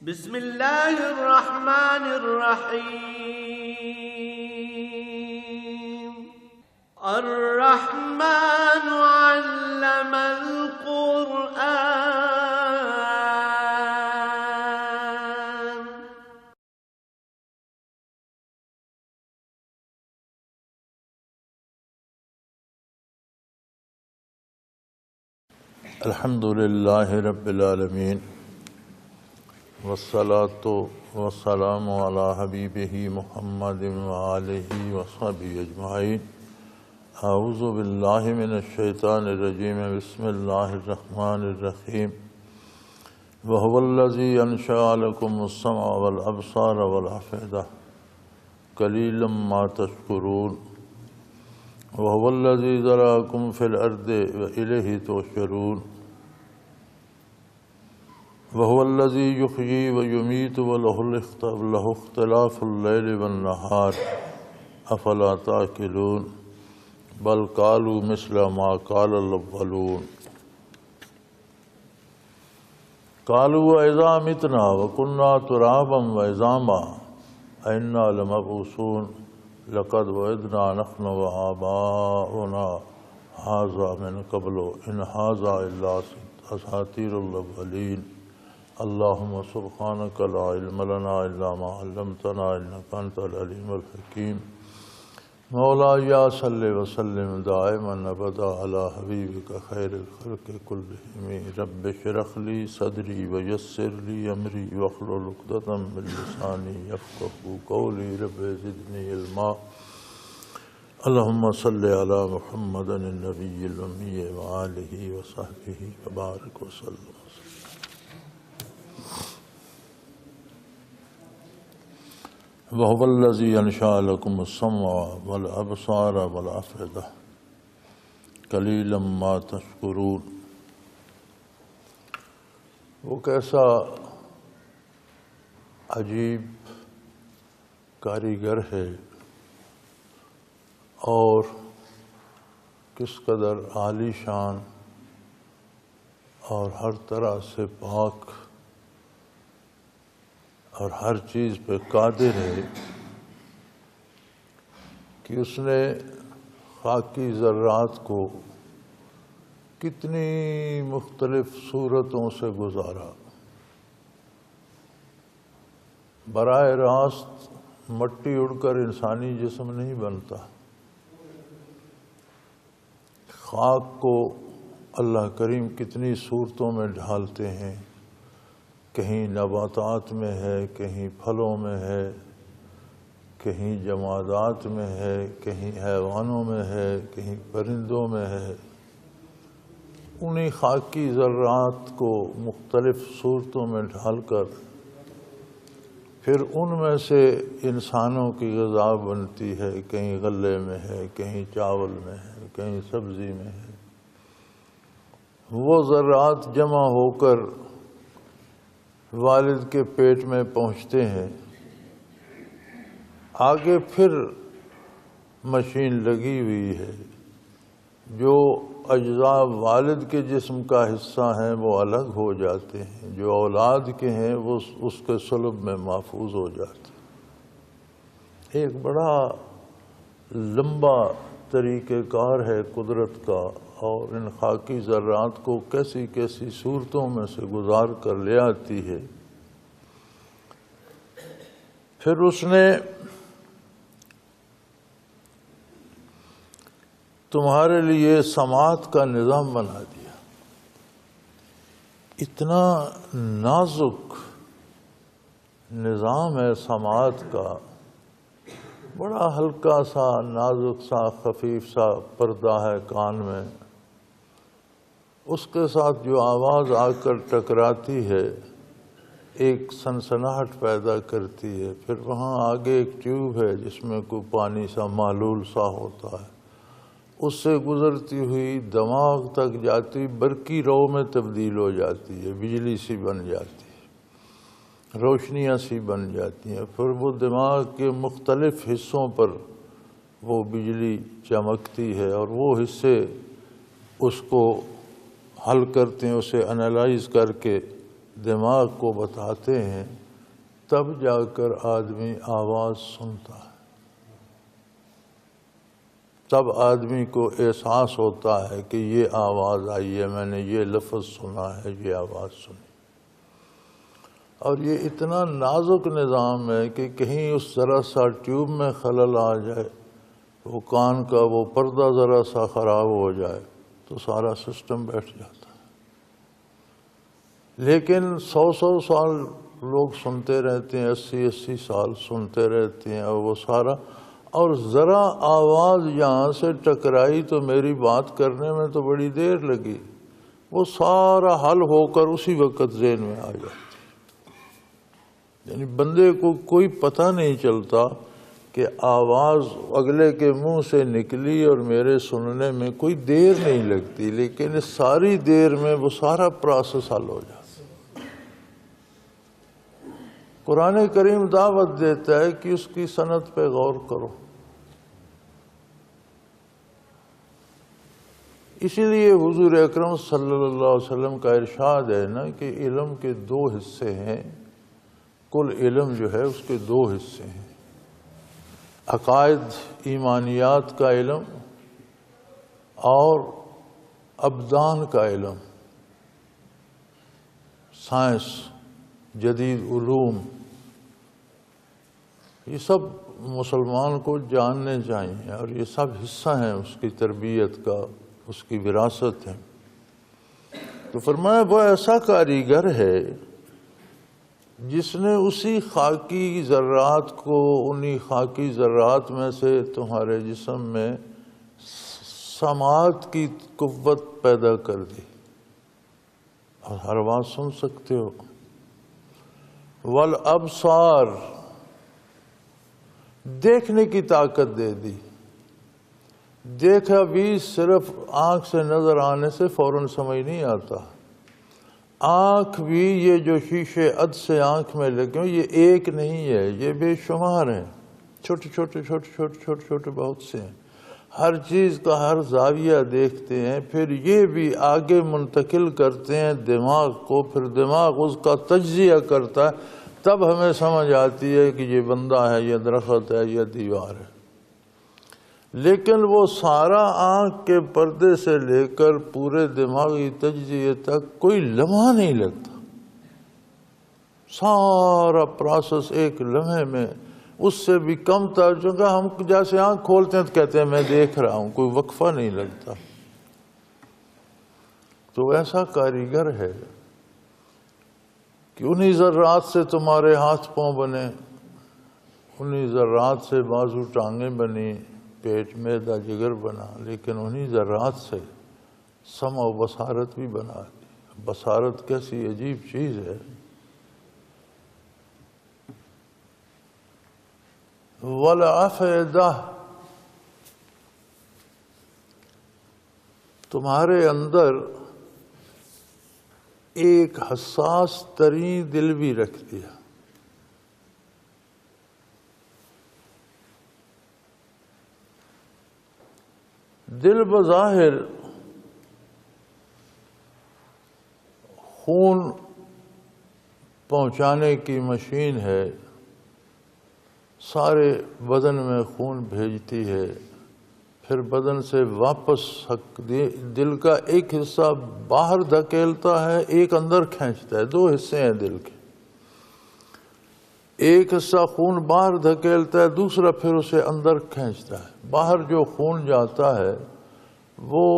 بسم الله الرحمن الرحيم. الرحمن علم القرآن. الحمد لله رب العالمين والصلاة والسلام على حبيبه محمد وآله وصحبه أجمعين. أعوذ بالله من الشيطان الرجيم. بسم الله الرحمن الرحيم. وهو الذي أنشأ لكم السمع والأبصار والأفئدة قليلا ما تشكرون. وهو الذي ذرأكم في الأرض وإليه تحشرون. وهو الذي يحيي ويميت وله اختلاف الليل والنهار أفلا تعقلون. بل قالوا مثل ما قال الأولون. قالوا وإذا متنا وكنا ترابا وعظاما أئنا لمبعوثون. لقد وعدنا نحن وآباؤنا هذا من قبل إن هذا إلا أساطير الأولين. اللهم سبحانك لا علم لنا إلا ما علمتنا إنك أنت العليم الحكيم. مولاي صل وسلم دائما أبدا على حبيبك خير الخلق كلهم. رب اشرح لي صدري ويسر لي أمري واحلل عقدة من لساني يفقهوا قولي. رب زدني علما. اللهم صل على محمد النبي الأمي وآله وصحبه وبارك وسلم. وهو الذي أنشأ لكم السمع والأبصار والأفئدة قليلا ما تشكرون. وہ کیسا عجیب کاریگر ہے اور کس قدر عالی شان اور ہر طرح سے پاک اور ہر چیز پہ قادر ہے کہ اس نے خاکی ذرات کو کتنی مختلف صورتوں سے گزارا. براہ راست مٹی اڑ کر انسانی جسم نہیں بنتا. خاک کو اللہ کریم کتنی صورتوں میں ڈھالتے ہیں. کہیں نباتات میں ہے، کہیں پھلوں میں ہے، کہیں جمادات میں ہے، کہیں حیوانوں میں ہے، کہیں پرندوں میں ہے. انہی خاکی ذرات کو مختلف صورتوں میں ڈھال کر پھر ان میں سے انسانوں کی غذا بنتی ہے. کہیں غلے میں ہے، کہیں چاول میں ہے، کہیں سبزی میں ہے. وہ ذرات جمع ہو کر والد کے پیٹ میں پہنچتے ہیں. آگے پھر مشین لگی ہوئی ہے. جو اجزاء والد کے جسم کا حصہ ہیں وہ الگ ہو جاتے ہیں، جو اولاد کے ہیں وہ اس کے صلب میں محفوظ ہو جاتے ہیں. ایک بڑا لمبا طریقہ کار ہے قدرت کا، اور ان خاکی ذرات کو کیسی کیسی صورتوں میں سے گزار کر لے آتی ہے. پھر اس نے تمہارے لیے سماعت کا نظام بنا دیا. اتنا نازک نظام ہے سماعت کا. بڑا ہلکا سا نازک سا خفیف سا پردہ ہے کان میں. اس کے ساتھ جو آواز آ کر ٹکراتی ہے ایک سنسناہٹ پیدا کرتی ہے. پھر وہاں آگے ایک ٹیوب ہے جس میں کوئی پانی سا محلول سا ہوتا ہے. اس سے گزرتی ہوئی دماغ تک جاتی، برقی رو میں تبدیل ہو جاتی ہے، بجلی سی بن جاتی ہے، روشنیاں سی بن جاتی ہیں. پھر وہ دماغ کے مختلف حصوں پر وہ بجلی چمکتی ہے اور وہ حصے اس کو حل کرتے ہیں، اسے انالائز کر کے دماغ کو بتاتے ہیں، تب جا کر آدمی آواز سنتا ہے، تب آدمی کو احساس ہوتا ہے کہ یہ آواز آئی ہے، میں نے یہ لفظ سنا ہے، یہ آواز سنی۔ اور یہ اتنا نازک نظام ہے کہ کہیں اس ذرا سا ٹیوب میں خلل آ جائے، وہ کان کا وہ پردہ ذرا سا خراب ہو جائے تو سارا سسٹم بیٹھ جاتا ہے۔ لیکن 100 سال لوگ سنتے رہتے ہیں، 80 سال سنتے رہتے ہیں، اور وہ سارا، اور ذرا آواز یہاں سے ٹکرائی تو میری بات کرنے میں تو بڑی دیر لگی، وہ سارا حل ہو کر اسی وقت ذہن میں آ جاتی۔ یعنی بندے کو کوئی پتہ نہیں چلتا کہ آواز اگلے کے منہ سے نکلی اور میرے سننے میں کوئی دیر نہیں لگتی، لیکن اس ساری دیر میں وہ سارا پروسیس حل ہو جاتا۔ قرآن کریم دعوت دیتا ہے کہ اس کی صنعت پہ غور کرو۔ اسی لیے حضور اکرم صلی اللہ علیہ وسلم کا ارشاد ہے نا کہ علم کے 2 حصے ہیں، کل علم جو ہے اس کے 2 حصے ہیں، عقائد ایمانیات کا علم اور ابدان کا علم، سائنس، جدید علوم، یہ سب مسلمان کو جاننے چاہیے، اور یہ سب حصہ ہیں اس کی تربیت کا، اس کی وراثت ہے۔ تو فرمایا وہ ایسا کاریگر ہے جس نے اسی خاکی ذرات کو، انہی خاکی ذرات میں سے تمہارے جسم میں سماعت کی قوت پیدا کر دی، اور ہر بات سن سکتے ہو۔ والابصار، دیکھنے کی طاقت دے دی۔ دیکھا بھی صرف آنکھ سے نظر آنے سے فوراً سمجھ نہیں آتا، آنکھ بھی یہ جو شیشے عد سے آنکھ میں لگے یہ ایک نہیں ہے، یہ بے شمار ہیں، چھوٹے چھوٹے چھوٹے چھوٹے چھوٹے چھوٹے بہت سے ہیں، ہر چیز کا ہر زاویہ دیکھتے ہیں، پھر یہ بھی آگے منتقل کرتے ہیں دماغ کو، پھر دماغ اس کا تجزیہ کرتا ہے، تب ہمیں سمجھ آتی ہے کہ یہ بندہ ہے، یہ درخت ہے، یہ دیوار ہے۔ لیکن وہ سارا آنکھ کے پردے سے لے کر پورے دماغی تجزیے تک کوئی لمحہ نہیں لگتا، سارا پروسیس ایک لمحے میں، اس سے بھی کم تر، چونکہ ہم جیسے آنکھ کھولتے ہیں تو کہتے ہیں میں دیکھ رہا ہوں، کوئی وقفہ نہیں لگتا۔ تو ایسا کاریگر ہے کہ انہی ذرات سے تمہارے ہاتھ پاؤں بنے، انہی ذرات سے بازو ٹانگیں بنی، پیٹ معدہ جگر بنا، لیکن انہی ذرات سے سمع و بصارت بھی بنا دی۔ بصارت کیسی عجیب چیز ہے۔ والافئدہ، تمہارے اندر ایک حساس ترین دل بھی رکھ دیا۔ دل بظاہر خون پہنچانے کی مشین ہے، سارے بدن میں خون بھیجتی ہے، پھر بدن سے واپس دل کا ایک حصہ باہر دھکیلتا ہے، ایک اندر کھینچتا ہے، 2 حصے ہیں دل کے، ایک حصہ خون باہر دھکیلتا ہے، دوسرا پھر اسے اندر کھینچتا ہے۔ باہر جو خون جاتا ہے وہ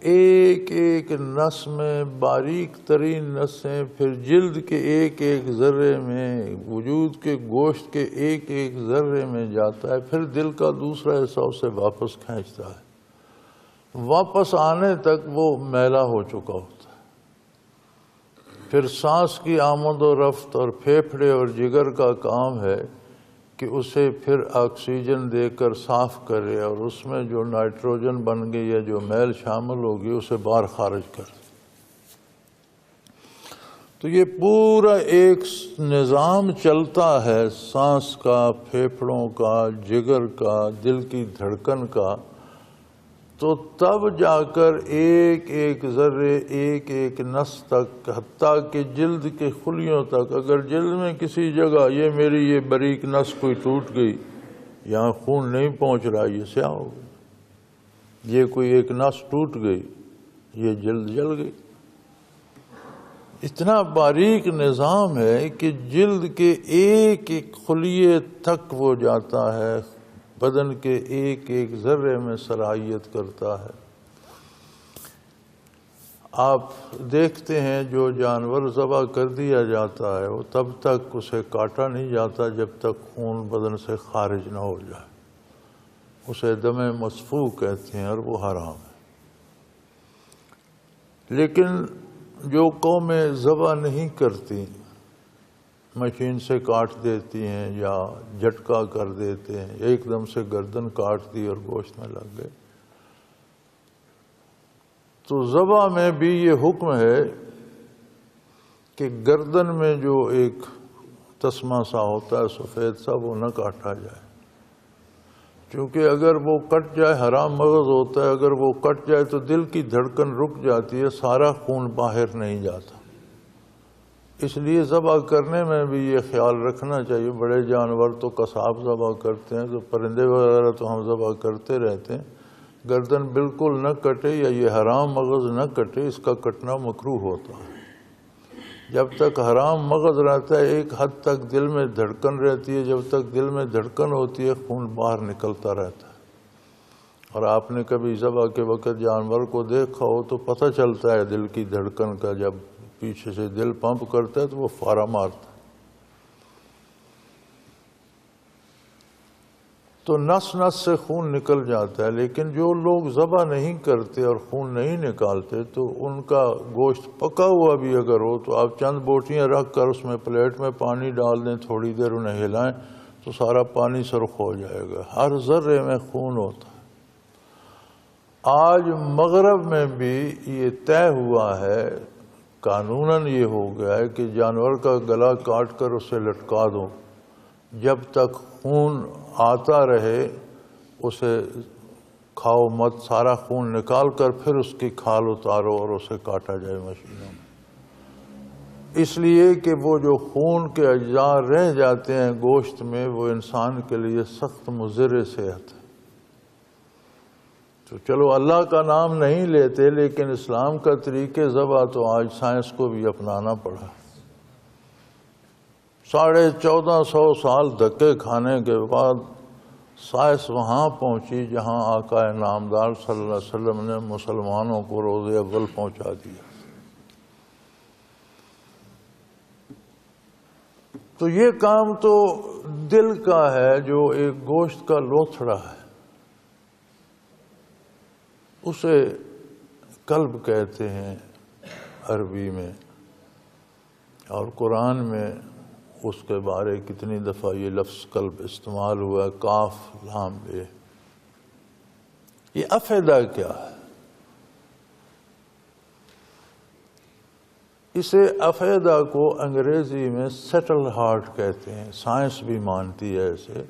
ایک ایک نس میں، باریک ترین نسیں، پھر جلد کے ایک ایک ذرے میں، وجود کے گوشت کے ایک ایک ذرے میں جاتا ہے، پھر دل کا دوسرا حصہ اسے واپس کھینچتا ہے، واپس آنے تک وہ میلا ہو چکا ہوتا ہے۔ پھر سانس کی آمد و رفت اور پھیپھڑے اور جگر کا کام ہے کہ اسے پھر آکسیجن دے کر صاف کرے، اور اس میں جو نائٹروجن بن گئی یا جو میل شامل ہوگی اسے باہر خارج کر۔ تو یہ پورا ایک نظام چلتا ہے، سانس کا، پھیپھڑوں کا، جگر کا، دل کی دھڑکن کا، تو تب جا کر ایک ایک ذرے، ایک ایک نس تک، حتیٰ کہ جلد کے خلیوں تک، اگر جلد میں کسی جگہ یہ میری یہ باریک نس کوئی ٹوٹ گئی، یہاں خون نہیں پہنچ رہا، یہ سیاہ ہو گئی۔ یہ کوئی ایک نس ٹوٹ گئی، یہ جلد جل گئی۔ اتنا باریک نظام ہے کہ جلد کے ایک ایک خلیے تک وہ جاتا ہے، بدن کے ایک ایک ذرے میں سرایت کرتا ہے۔ آپ دیکھتے ہیں جو جانور ذبح کر دیا جاتا ہے وہ تب تک اسے کاٹا نہیں جاتا جب تک خون بدن سے خارج نہ ہو جائے، اسے دم مسفوح کہتے ہیں اور وہ حرام ہے۔ لیکن جو قومیں ذبح نہیں کرتی، مشین سے کاٹ دیتی ہیں یا جھٹکا کر دیتے ہیں، ایک دم سے گردن کاٹ دی اور گوشت میں لگ گئے، تو ذبح میں بھی یہ حکم ہے کہ گردن میں جو ایک تسمہ سا ہوتا ہے سفید سا، وہ نہ کاٹا جائے، کیونکہ اگر وہ کٹ جائے، حرام مغز ہوتا ہے، اگر وہ کٹ جائے تو دل کی دھڑکن رک جاتی ہے، سارا خون باہر نہیں جاتا۔ اس لیے ذبح کرنے میں بھی یہ خیال رکھنا چاہیے۔ بڑے جانور تو قصاب ذبح کرتے ہیں، تو پرندے وغیرہ تو ہم ذبح کرتے رہتے ہیں، گردن بالکل نہ کٹے یا یہ حرام مغز نہ کٹے، اس کا کٹنا مکروہ ہوتا ہے۔ جب تک حرام مغز رہتا ہے ایک حد تک دل میں دھڑکن رہتی ہے، جب تک دل میں دھڑکن ہوتی ہے خون باہر نکلتا رہتا ہے۔ اور آپ نے کبھی ذبح کے وقت جانور کو دیکھا ہو تو پتہ چلتا ہے دل کی دھڑکن کا، جب پیچھے سے دل پمپ کرتا ہے تو وہ فارا مارتا ہے۔ تو نس نس سے خون نکل جاتا ہے، لیکن جو لوگ ذبح نہیں کرتے اور خون نہیں نکالتے تو ان کا گوشت پکا ہوا بھی اگر ہو تو آپ چند بوٹیاں رکھ کر اس میں پلیٹ میں پانی ڈال دیں، تھوڑی دیر انہیں ہلائیں تو سارا پانی سرخ ہو جائے گا، ہر ذرے میں خون ہوتا ہے۔ آج مغرب میں بھی یہ طے ہوا ہے، قانوناً یہ ہو گیا ہے کہ جانور کا گلا کاٹ کر اسے لٹکا دو، جب تک خون آتا رہے اسے کھاؤ مت، سارا خون نکال کر پھر اس کی کھال اتارو اور اسے کاٹا جائے مشینوں میں، اس لیے کہ وہ جو خون کے اجزاء رہ جاتے ہیں گوشت میں وہ انسان کے لیے سخت مضر صحت ہے۔ تو چلو اللہ کا نام نہیں لیتے، لیکن اسلام کا طریقے ذبح تو آج سائنس کو بھی اپنانا پڑا۔ 1450 سال دھکے کھانے کے بعد سائنس وہاں پہنچی جہاں آقا نامدار صلی اللہ علیہ وسلم نے مسلمانوں کو روز اول پہنچا دیا۔ تو یہ کام تو دل کا ہے جو ایک گوشت کا لوتھڑا ہے، اسے قلب کہتے ہیں عربی میں، اور قرآن میں اس کے بارے کتنی دفعہ یہ لفظ قلب استعمال ہوا ہے، کاف لام بے۔ یہ افیدہ کیا ہے؟ اسے افیدہ کو انگریزی میں سیٹل ہارٹ کہتے ہیں، سائنس بھی مانتی ہے اسے،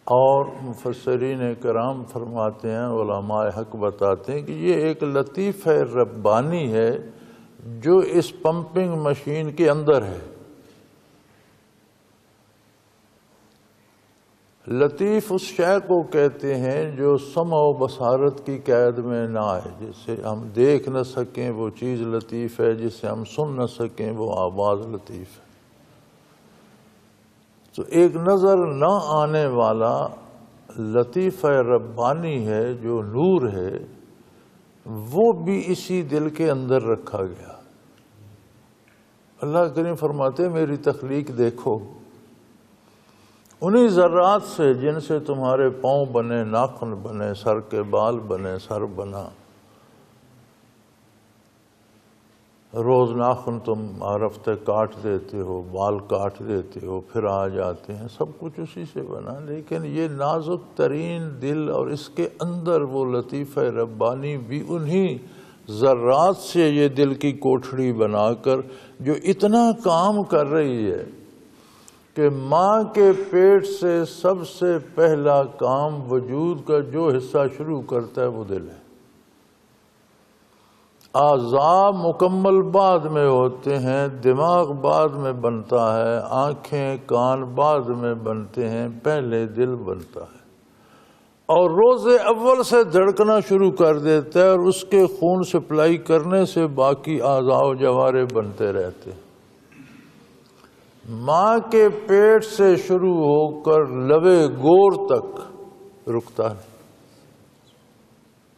اور مفسرین کرام فرماتے ہیں، علماء حق بتاتے ہیں کہ یہ ایک لطیفہ ربانی ہے جو اس پمپنگ مشین کے اندر ہے۔ لطیف اس شے کو کہتے ہیں جو سمع و بصارت کی قید میں نہ آئے، جسے ہم دیکھ نہ سکیں وہ چیز لطیف ہے، جسے ہم سن نہ سکیں وہ آواز لطیف ہے۔ تو ایک نظر نہ آنے والا لطیفہ ربانی ہے جو نور ہے، وہ بھی اسی دل کے اندر رکھا گیا۔ اللہ کریم فرماتے ہیں میری تخلیق دیکھو، انہی ذرات سے جن سے تمہارے پاؤں بنے، ناخن بنے، سر کے بال بنے، سر بنا۔ روز ناخن تم ہر ہفتے کاٹ دیتے ہو، بال کاٹ دیتے ہو، پھر آ جاتے ہیں، سب کچھ اسی سے بنا، لیکن یہ نازک ترین دل اور اس کے اندر وہ لطیفہ ربانی بھی انہی ذرات سے یہ دل کی کوٹھڑی بنا کر جو اتنا کام کر رہی ہے کہ ماں کے پیٹ سے سب سے پہلا کام وجود کا جو حصہ شروع کرتا ہے وہ دل ہے۔ اعضاء مکمل بعد میں ہوتے ہیں، دماغ بعد میں بنتا ہے، آنکھیں کان بعد میں بنتے ہیں، پہلے دل بنتا ہے اور روز اول سے دھڑکنا شروع کر دیتا ہے اور اس کے خون سپلائی کرنے سے باقی اعضاء و جوارے بنتے رہتے ہیں۔ ماں کے پیٹ سے شروع ہو کر لبے گور تک رکتا نہیں،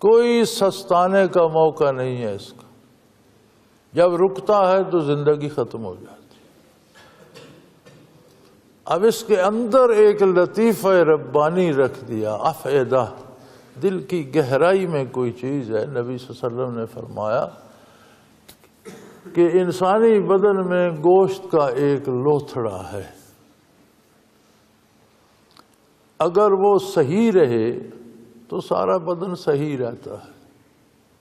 کوئی سستانے کا موقع نہیں ہے اس کا۔ جب رکتا ہے تو زندگی ختم ہو جاتی۔ اب اس کے اندر ایک لطیفہ ربانی رکھ دیا، افئدہ، دل کی گہرائی میں کوئی چیز ہے۔ نبی صلی اللہ علیہ وسلم نے فرمایا کہ انسانی بدن میں گوشت کا ایک لوتھڑا ہے، اگر وہ صحیح رہے تو سارا بدن صحیح رہتا ہے۔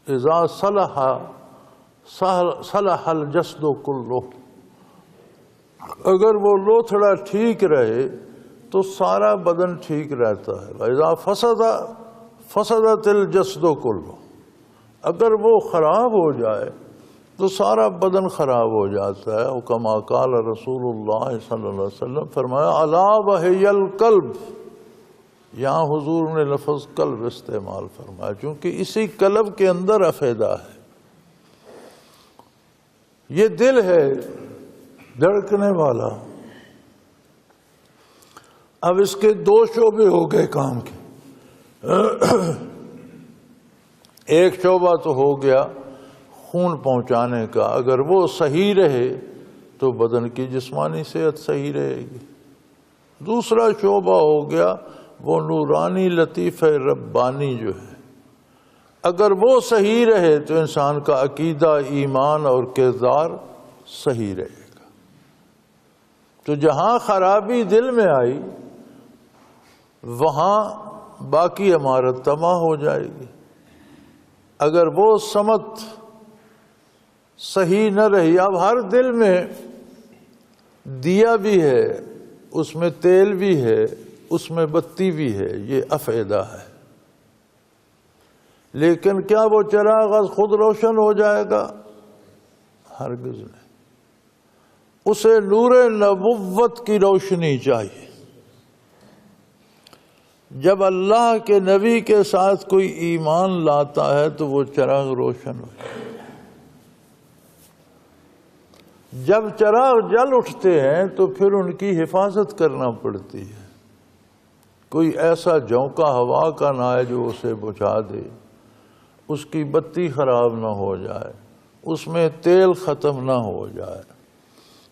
اذا صلح صلح الجسد کلہ، اگر وہ لوتھڑا ٹھیک رہے تو سارا بدن ٹھیک رہتا ہے۔ وَإِذَا فَسَدَ فَسَدَتِ الْجَسْدُ كُلُّهُ، اگر وہ خراب ہو جائے تو سارا بدن خراب ہو جاتا ہے۔ وَكَمَا قَالَ رسول اللہ صلی اللہ علیہ وسلم، فرمایا أَلَا وَهِيَ الْقَلْبُ، یہاں حضور نے لفظ قلب استعمال فرمایا چونکہ اسی قلب کے اندر افئدہ ہے، یہ دل ہے دھڑکنے والا۔ اب اس کے دو شعبے ہو گئے کام کے، ایک شعبہ تو ہو گیا خون پہنچانے کا، اگر وہ صحیح رہے تو بدن کی جسمانی صحت صحیح رہے گی۔ دوسرا شعبہ ہو گیا وہ نورانی لطیفہ ربانی جو ہے، اگر وہ صحیح رہے تو انسان کا عقیدہ، ایمان اور کردار صحیح رہے گا۔ تو جہاں خرابی دل میں آئی وہاں باقی عمارت تباہ ہو جائے گی۔ اگر وہ سمت صحیح نہ رہی، اب ہر دل میں دیا بھی ہے، اس میں تیل بھی ہے، اس میں بتی بھی ہے، یہ افئدہ ہے، لیکن کیا وہ چراغ از خود روشن ہو جائے گا؟ ہرگز نہیں، اسے نور نبوت کی روشنی چاہیے۔ جب اللہ کے نبی کے ساتھ کوئی ایمان لاتا ہے تو وہ چراغ روشن ہو جائے۔ جب چراغ جل اٹھتے ہیں تو پھر ان کی حفاظت کرنا پڑتی ہے، کوئی ایسا جھونکا ہوا کا نہ آئے جو اسے بجھا دے، اس کی بتی خراب نہ ہو جائے، اس میں تیل ختم نہ ہو جائے۔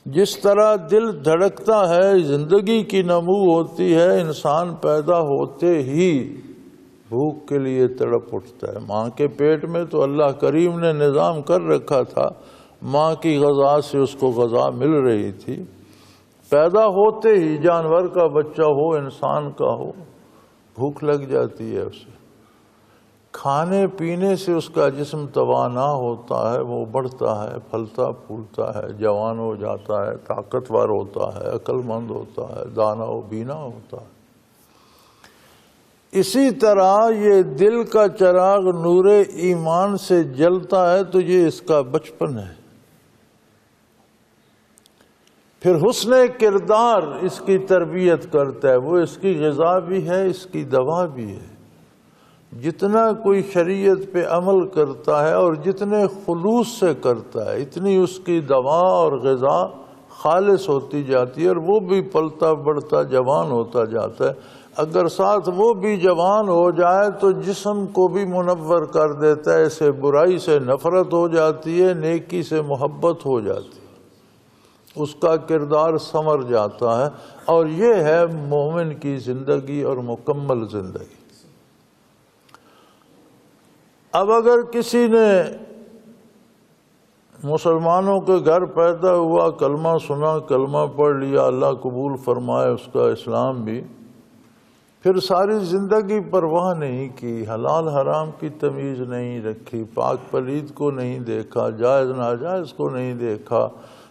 جس طرح دل دھڑکتا ہے، زندگی کی نمو ہوتی ہے، انسان پیدا ہوتے ہی بھوک کے لیے تڑپ اٹھتا ہے۔ ماں کے پیٹ میں تو اللہ کریم نے نظام کر رکھا تھا، ماں کی غذا سے اس کو غذا مل رہی تھی۔ پیدا ہوتے ہی جانور کا بچہ ہو، انسان کا ہو، بھوک لگ جاتی ہے اسے، کھانے پینے سے اس کا جسم توانا ہوتا ہے، وہ بڑھتا ہے، پھلتا پھولتا ہے، جوان ہو جاتا ہے، طاقتور ہوتا ہے، عقل مند ہوتا ہے، دانا و بینا ہوتا ہے۔ اسی طرح یہ دل کا چراغ نور ایمان سے جلتا ہے تو یہ اس کا بچپن ہے۔ پھر حسن کردار اس کی تربیت کرتا ہے، وہ اس کی غذا بھی ہے، اس کی دوا بھی ہے۔ جتنا کوئی شریعت پہ عمل کرتا ہے اور جتنے خلوص سے کرتا ہے، اتنی اس کی دوا اور غذا خالص ہوتی جاتی ہے اور وہ بھی پلتا بڑھتا جوان ہوتا جاتا ہے۔ اگر ساتھ وہ بھی جوان ہو جائے تو جسم کو بھی منور کر دیتا ہے، اسے برائی سے نفرت ہو جاتی ہے، نیکی سے محبت ہو جاتی ہے، اس کا کردار سنور جاتا ہے، اور یہ ہے مومن کی زندگی اور مکمل زندگی۔ اب اگر کسی نے مسلمانوں کے گھر پیدا ہوا، کلمہ سنا، کلمہ پڑھ لیا، اللہ قبول فرمائے اس کا اسلام بھی، پھر ساری زندگی پرواہ نہیں کی، حلال حرام کی تمیز نہیں رکھی، پاک پلید کو نہیں دیکھا، جائز ناجائز کو نہیں دیکھا،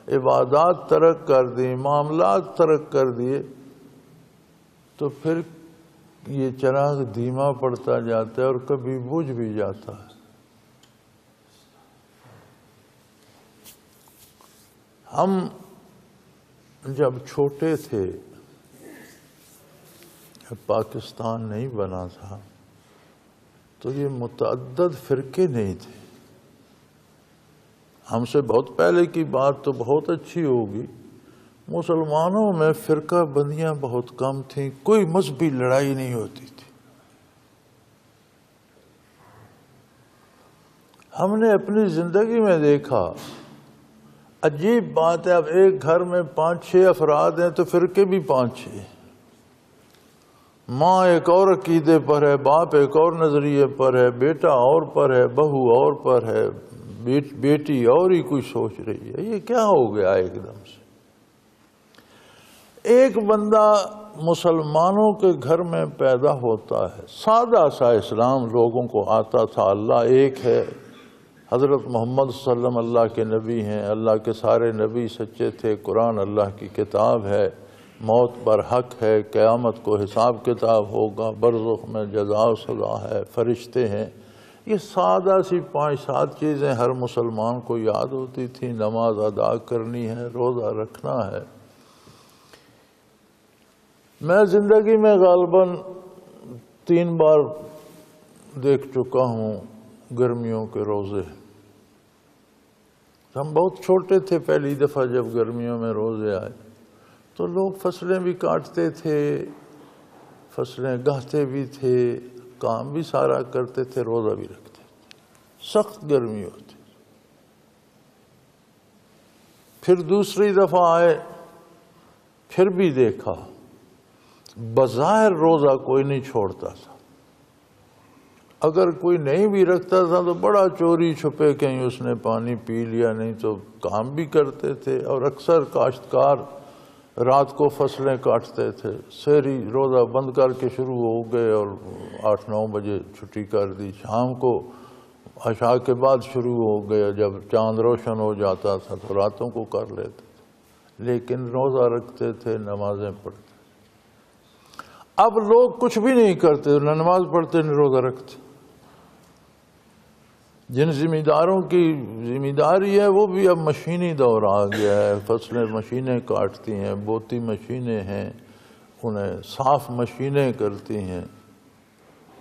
عبادات ترک کر دی، معاملات ترک کر دیے، تو پھر یہ چراغ دھیما پڑتا جاتا ہے اور کبھی بجھ بھی جاتا ہے۔ ہم جب چھوٹے تھے، پاکستان نہیں بنا تھا، تو یہ متعدد فرقے نہیں تھے۔ ہم سے بہت پہلے کی بات تو بہت اچھی ہوگی، مسلمانوں میں فرقہ بندیاں بہت کم تھیں، کوئی مذہبی لڑائی نہیں ہوتی تھی۔ ہم نے اپنی زندگی میں دیکھا، عجیب بات ہے، اب ایک گھر میں 5-6 افراد ہیں تو فرقے بھی 5-6، ماں ایک اور عقیدے پر ہے، باپ ایک اور نظریے پر ہے، بیٹا اور پر ہے، بہو اور پر ہے، بیٹی اور ہی کوئی سوچ رہی ہے۔ یہ کیا ہو گیا ایک دم سے؟ ایک بندہ مسلمانوں کے گھر میں پیدا ہوتا ہے، سادہ سا اسلام لوگوں کو آتا تھا، اللہ ایک ہے، حضرت محمد صلی اللہ علیہ وسلم اللہ کے نبی ہیں، اللہ کے سارے نبی سچے تھے، قرآن اللہ کی کتاب ہے، موت پر حق ہے، قیامت کو حساب کتاب ہوگا، برزخ میں جزا و سزا ہے، فرشتے ہیں۔ یہ سادہ سی 5-7 چیزیں ہر مسلمان کو یاد ہوتی تھیں، نماز ادا کرنی ہے، روزہ رکھنا ہے۔ میں زندگی میں غالباً 3 بار دیکھ چکا ہوں گرمیوں کے روزے۔ ہم بہت چھوٹے تھے پہلی دفعہ جب گرمیوں میں روزے آئے، تو لوگ فصلیں بھی کاٹتے تھے، فصلیں گہتے بھی تھے، کام بھی سارا کرتے تھے، روزہ بھی رکھتے تھے، سخت گرمی ہوتی۔ پھر دوسری دفعہ آئے، پھر بھی دیکھا، بظاہر روزہ کوئی نہیں چھوڑتا تھا، اگر کوئی نہیں بھی رکھتا تھا تو بڑا چوری چھپے کہیں اس نے پانی پی لیا، نہیں تو کام بھی کرتے تھے۔ اور اکثر کاشتکار رات کو فصلیں کاٹتے تھے، سحری روزہ بند کر کے شروع ہو گئے اور 8-9 بجے چھٹی کر دی، شام کو عشاء کے بعد شروع ہو گئے، جب چاند روشن ہو جاتا تھا تو راتوں کو کر لیتے تھے، لیکن روزہ رکھتے تھے، نمازیں پڑھتے۔ اب لوگ کچھ بھی نہیں کرتے، نہ نماز پڑھتے نہ روزہ رکھتے۔ جن ذمہ داروں کی ذمہ داری ہے وہ بھی اب مشینی دور آ گیا ہے، فصلیں مشینیں کاٹتی ہیں، بوتی مشینیں ہیں، انہیں صاف مشینیں کرتی ہیں،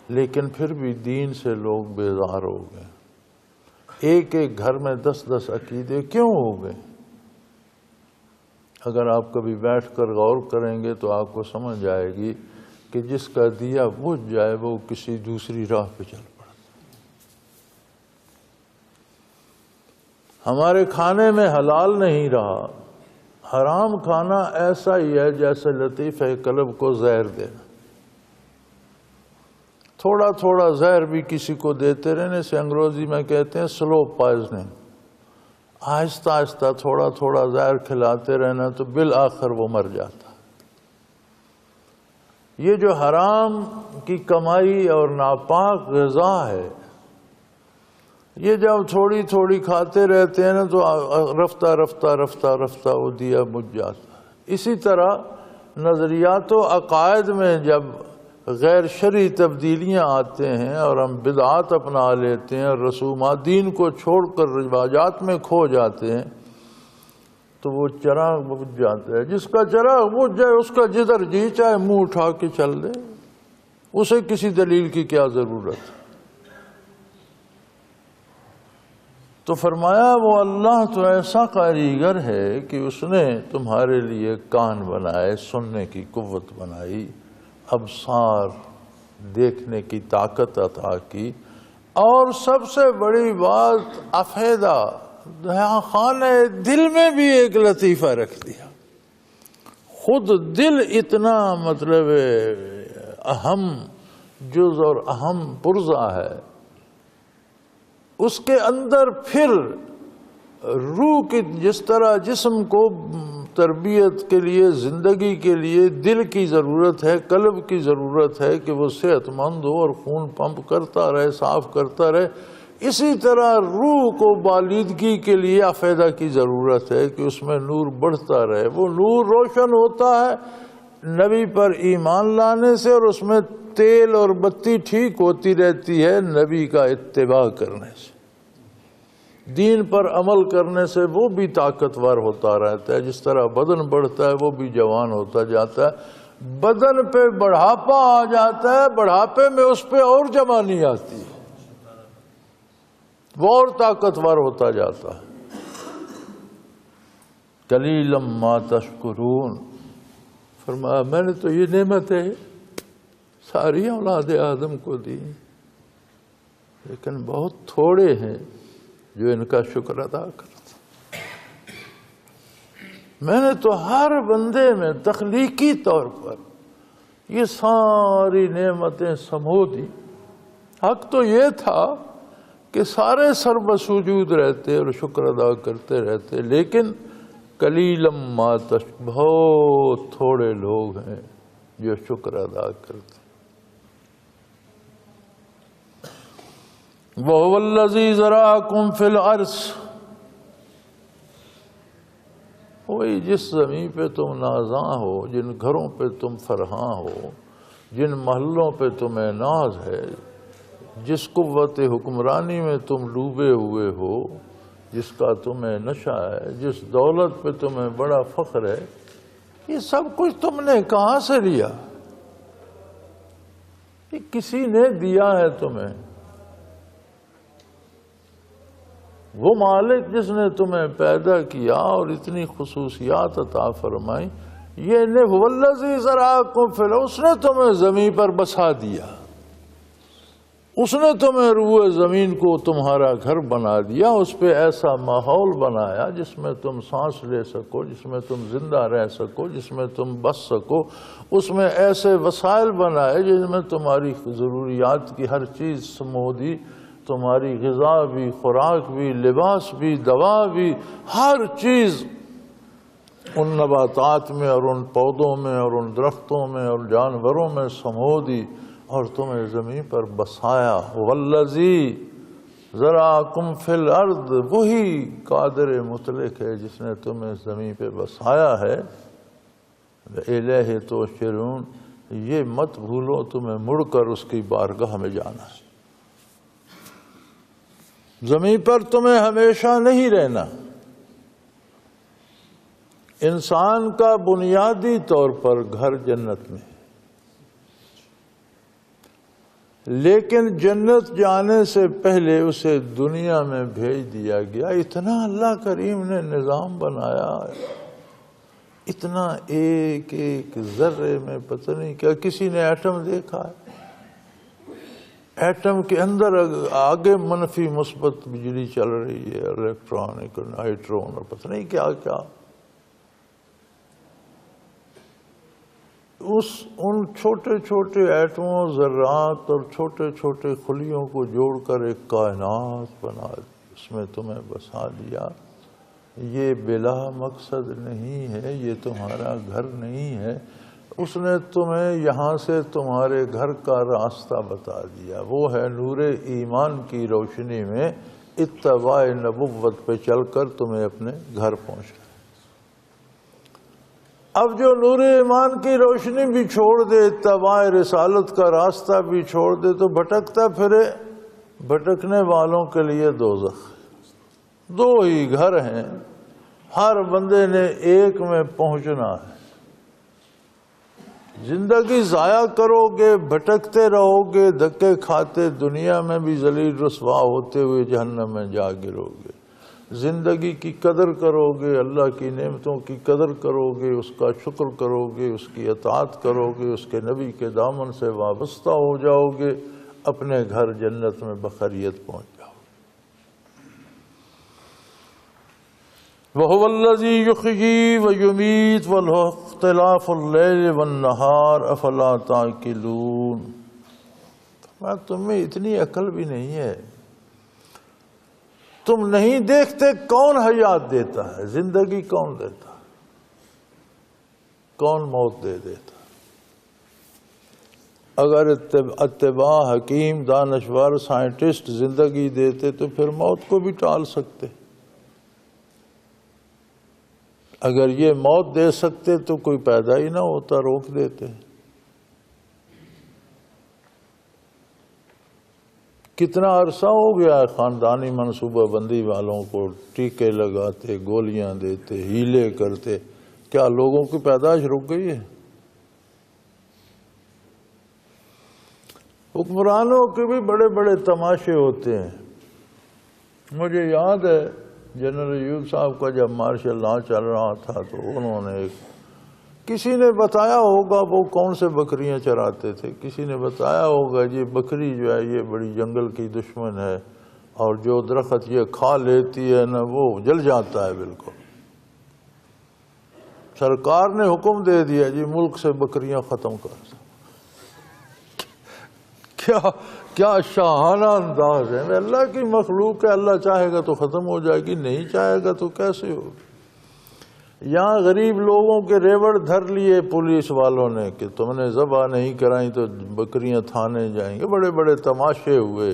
لیکن پھر بھی دین سے لوگ بیزار ہو گئے۔ ایک ایک گھر میں 10-10 عقیدے کیوں ہو گئے؟ اگر آپ کبھی بیٹھ کر غور کریں گے تو آپ کو سمجھ آئے گی کہ جس کا دیا بجھ جائے وہ کسی دوسری راہ پہ چل پڑا۔ ہمارے کھانے میں حلال نہیں رہا، حرام کھانا ایسا ہی ہے جیسے لطیفہ قلب کو زہر دینا۔ تھوڑا تھوڑا زہر بھی کسی کو دیتے رہنے سے انگریزی میں کہتے ہیں سلو پوائزننگ، آہستہ آہستہ تھوڑا تھوڑا زہر کھلاتے رہنا تو بالآخر وہ مر جاتا۔ یہ جو حرام کی کمائی اور ناپاک غذا ہے، یہ جب تھوڑی تھوڑی کھاتے رہتے ہیں نا تو رفتہ رفتہ رفتہ رفتہ وہ دیا بجھ جاتا ہے۔ اسی طرح نظریات و عقائد میں جب غیر شرعی تبدیلیاں آتے ہیں اور ہم بدعات اپنا لیتے ہیں اور رسومات دین کو چھوڑ کر رواجات میں کھو جاتے ہیں تو وہ چراغ بجھ جاتا ہے۔ جس کا چراغ بجھ جائے اس کا جدھر جی چاہے منہ اٹھا کے چل دے، اسے کسی دلیل کی کیا ضرورت ہے؟ تو فرمایا وہ اللہ تو ایسا کاریگر ہے کہ اس نے تمہارے لیے کان بنائے، سننے کی قوت بنائی، ابصار دیکھنے کی طاقت عطا کی، اور سب سے بڑی بات افیدہ خانہ دل میں بھی ایک لطیفہ رکھ دیا۔ خود دل اتنا مطلب اہم جز اور اہم پرزہ ہے، اس کے اندر پھر روح کی جس طرح جسم کو تربیت کے لیے، زندگی کے لیے دل کی ضرورت ہے، قلب کی ضرورت ہے کہ وہ صحت مند ہو اور خون پمپ کرتا رہے، صاف کرتا رہے، اسی طرح روح کو بالیدگی کے لیے افیدہ کی ضرورت ہے کہ اس میں نور بڑھتا رہے. وہ نور روشن ہوتا ہے نبی پر ایمان لانے سے، اور اس میں تیل اور بتی ٹھیک ہوتی رہتی ہے نبی کا اتباع کرنے سے. دین پر عمل کرنے سے وہ بھی طاقتور ہوتا رہتا ہے. جس طرح بدن بڑھتا ہے وہ بھی جوان ہوتا جاتا ہے. بدن پہ بڑھاپا آ جاتا ہے، بڑھاپے میں اس پہ اور جوانی آتی ہے، وہ اور طاقتور ہوتا جاتا ہے. قلیلا ما تشکرون، فرمایا میں نے تو یہ نعمتیں ساری اولاد آدم کو دی، لیکن بہت تھوڑے ہیں جو ان کا شکر ادا کرتے. میں نے تو ہر بندے میں تخلیقی طور پر یہ ساری نعمتیں سمو دی. حق تو یہ تھا کہ سارے سر بسجود رہتے اور شکر ادا کرتے رہتے، لیکن قلیلا ما تشکرون، بہت تھوڑے لوگ ہیں جو شکر ادا کرتے. وَهُوَ الَّذِي ذَرَأَكُمْ فِي الْأَرْضِ، وہی جس زمین پہ تم نازاں ہو، جن گھروں پہ تم فرحاں ہو، جن محلوں پہ تمہیں ناز ہے، جس قوت حکمرانی میں تم ڈوبے ہوئے ہو، جس کا تمہیں نشہ ہے، جس دولت پہ تمہیں بڑا فخر ہے، یہ سب کچھ تم نے کہاں سے لیا؟ یہ کسی نے دیا ہے تمہیں. وہ مالک جس نے تمہیں پیدا کیا اور اتنی خصوصیات عطا فرمائی، یہ هو الذی ذرأکم فی الارض، اس نے تمہیں زمین پر بسا دیا، اس نے تمہیں روئے زمین کو تمہارا گھر بنا دیا، اس پہ ایسا ماحول بنایا جس میں تم سانس لے سکو، جس میں تم زندہ رہ سکو، جس میں تم بس سکو. اس میں ایسے وسائل بنائے جس میں تمہاری ضروریات کی ہر چیز سمو دی، تمہاری غذا بھی، خوراک بھی، لباس بھی، دوا بھی، ہر چیز ان نباتات میں اور ان پودوں میں اور ان درختوں میں اور جانوروں میں سمو دی اور تمہیں زمین پر بسایا. والذی ذرأکم فی الارض، وہی قادر مطلق ہے جس نے تمہیں زمین پہ بسایا ہے. الیہ تحشرون، یہ مت بھولو تمہیں مڑ کر اس کی بارگاہ میں جانا ہے. زمین پر تمہیں ہمیشہ نہیں رہنا. انسان کا بنیادی طور پر گھر جنت میں، لیکن جنت جانے سے پہلے اسے دنیا میں بھیج دیا گیا. اتنا اللہ کریم نے نظام بنایا، اتنا ایک ایک ذرے میں پتہ نہیں کیا. کسی نے ایٹم دیکھا ہے؟ ایٹم کے اندر آگے منفی مثبت بجلی چل رہی ہے، الیکٹرانک اور نائٹرون اور پتہ نہیں کیا کیا. ان چھوٹے چھوٹے ایٹموں، ذرات اور چھوٹے چھوٹے خلیوں کو جوڑ کر ایک کائنات بنا دی، اس میں تمہیں بسا دیا. یہ بلا مقصد نہیں ہے، یہ تمہارا گھر نہیں ہے. اس نے تمہیں یہاں سے تمہارے گھر کا راستہ بتا دیا. وہ ہے نور ایمان کی روشنی میں اتباع نبوت پہ چل کر تمہیں اپنے گھر پہنچا. اب جو نور ایمان کی روشنی بھی چھوڑ دے، اتباع رسالت کا راستہ بھی چھوڑ دے، تو بھٹکتا پھرے. بھٹکنے والوں کے لیے دوزخ. دو ہی گھر ہیں، ہر بندے نے ایک میں پہنچنا ہے. زندگی ضائع کرو گے، بھٹکتے رہو گے، دھکے کھاتے دنیا میں بھی ذلیل رسوا ہوتے ہوئے جہنم میں جا گرو گے. زندگی کی قدر کرو گے، اللہ کی نعمتوں کی قدر کرو گے، اس کا شکر کرو گے، اس کی اطاعت کرو گے، اس کے نبی کے دامن سے وابستہ ہو جاؤ گے، اپنے گھر جنت میں بخیریت پہنچ جاؤ. وَهُوَ الَّذِي يُحْيِي وَيُمِيتُ وَلَهُ اخْتِلَافُ اللَّيْلِ وَالنَّهَارِ أَفَلَا تَعْقِلُونَ. تم میں اتنی عقل بھی نہیں ہے، تم نہیں دیکھتے کون حیات دیتا ہے، زندگی کون دیتا ہے، کون موت دے دیتا. اگر اتباع حکیم دانشور سائنٹسٹ زندگی دیتے تو پھر موت کو بھی ٹال سکتے. اگر یہ موت دے سکتے تو کوئی پیدا ہی نہ ہوتا، روک دیتے. کتنا عرصہ ہو گیا ہے خاندانی منصوبہ بندی والوں کو ٹیکے لگاتے، گولیاں دیتے، ہیلے کرتے. کیا لوگوں کی پیدائش رک گئی ہے؟ حکمرانوں کے بھی بڑے بڑے تماشے ہوتے ہیں. مجھے یاد ہے جنرل ایوب صاحب کا جب مارشل لا چل رہا تھا تو انہوں نے کسی نے بتایا ہوگا وہ کون سے بکریاں چراتے تھے، کسی نے بتایا ہوگا یہ بکری جو ہے یہ بڑی جنگل کی دشمن ہے اور جو درخت یہ کھا لیتی ہے نا وہ جل جاتا ہے بالکل. سرکار نے حکم دے دیا جی ملک سے بکریاں ختم کر. کیا شاہانہ انداز ہے. اللہ کی مخلوق ہے، اللہ چاہے گا تو ختم ہو جائے گی، نہیں چاہے گا تو کیسے ہوگی. یہاں غریب لوگوں کے ریوڑ دھر لیے پولیس والوں نے کہ تم نے ذبح نہیں کرائیں تو بکریاں تھانے جائیں گے. بڑے بڑے تماشے ہوئے.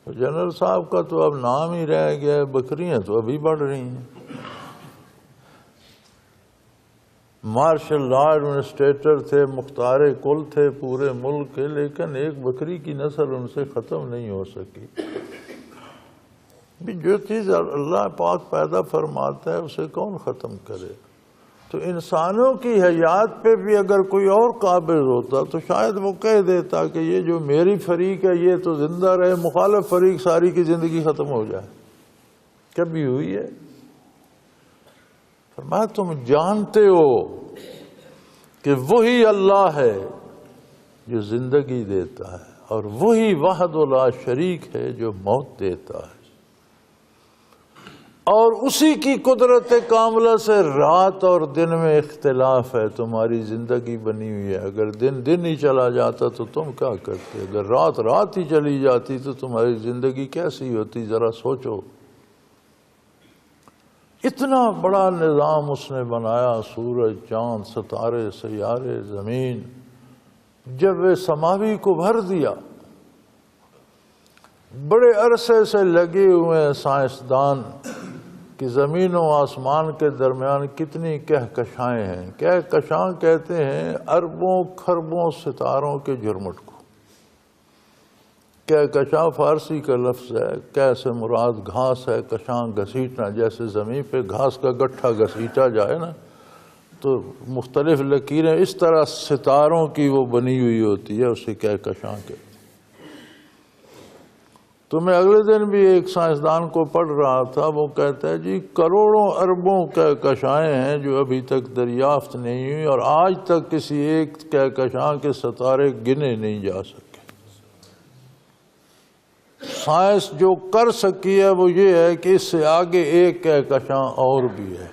جنرل صاحب کا تو اب نام ہی رہ گیا ہے، بکریاں تو ابھی بڑھ رہی ہیں. مارشل لا ایڈمنسٹریٹر تھے، مختار کل تھے پورے ملک کے، لیکن ایک بکری کی نسل ان سے ختم نہیں ہو سکی. جو چیز اللہ پاک پیدا فرماتا ہے اسے کون ختم کرے. تو انسانوں کی حیات پہ بھی اگر کوئی اور قابض ہوتا تو شاید وہ کہہ دیتا کہ یہ جو میری فریق ہے یہ تو زندہ رہے، مخالف فریق ساری کی زندگی ختم ہو جائے. کبھی ہوئی ہے؟ فرمایا تم جانتے ہو کہ وہی اللہ ہے جو زندگی دیتا ہے اور وہی وحد لا شریک ہے جو موت دیتا ہے، اور اسی کی قدرت کاملہ سے رات اور دن میں اختلاف ہے. تمہاری زندگی بنی ہوئی ہے، اگر دن ہی چلا جاتا تو تم کیا کرتے، اگر رات ہی چلی جاتی تو تمہاری زندگی کیسی ہوتی، ذرا سوچو. اتنا بڑا نظام اس نے بنایا، سورج، چاند، ستارے، سیارے، زمین. جب وہ سماوی کو بھر دیا، بڑے عرصے سے لگے ہوئے سائنسدان کہ زمین و آسمان کے درمیان کتنی کہکشائیں ہیں. کہکشاں کہتے ہیں اربوں کھربوں ستاروں کے جھرمٹ کو. کہکشاں فارسی کا لفظ ہے. کہہ سے مراد گھاس ہے، کشاں گھسیٹنا. جیسے زمین پہ گھاس کا گٹھا گھسیٹا جائے نا تو مختلف لکیریں اس طرح ستاروں کی وہ بنی ہوئی ہوتی ہے، اسے کہکشاں کے. تو میں اگلے دن بھی ایک سائنسدان کو پڑھ رہا تھا، وہ کہتا ہے جی کروڑوں اربوں کہکشائیں ہیں جو ابھی تک دریافت نہیں ہوئی، اور آج تک کسی ایک کہکشاں کے ستارے گنے نہیں جا سکے. سائنس جو کر سکی ہے وہ یہ ہے کہ اس سے آگے ایک کہکشاں اور بھی ہے.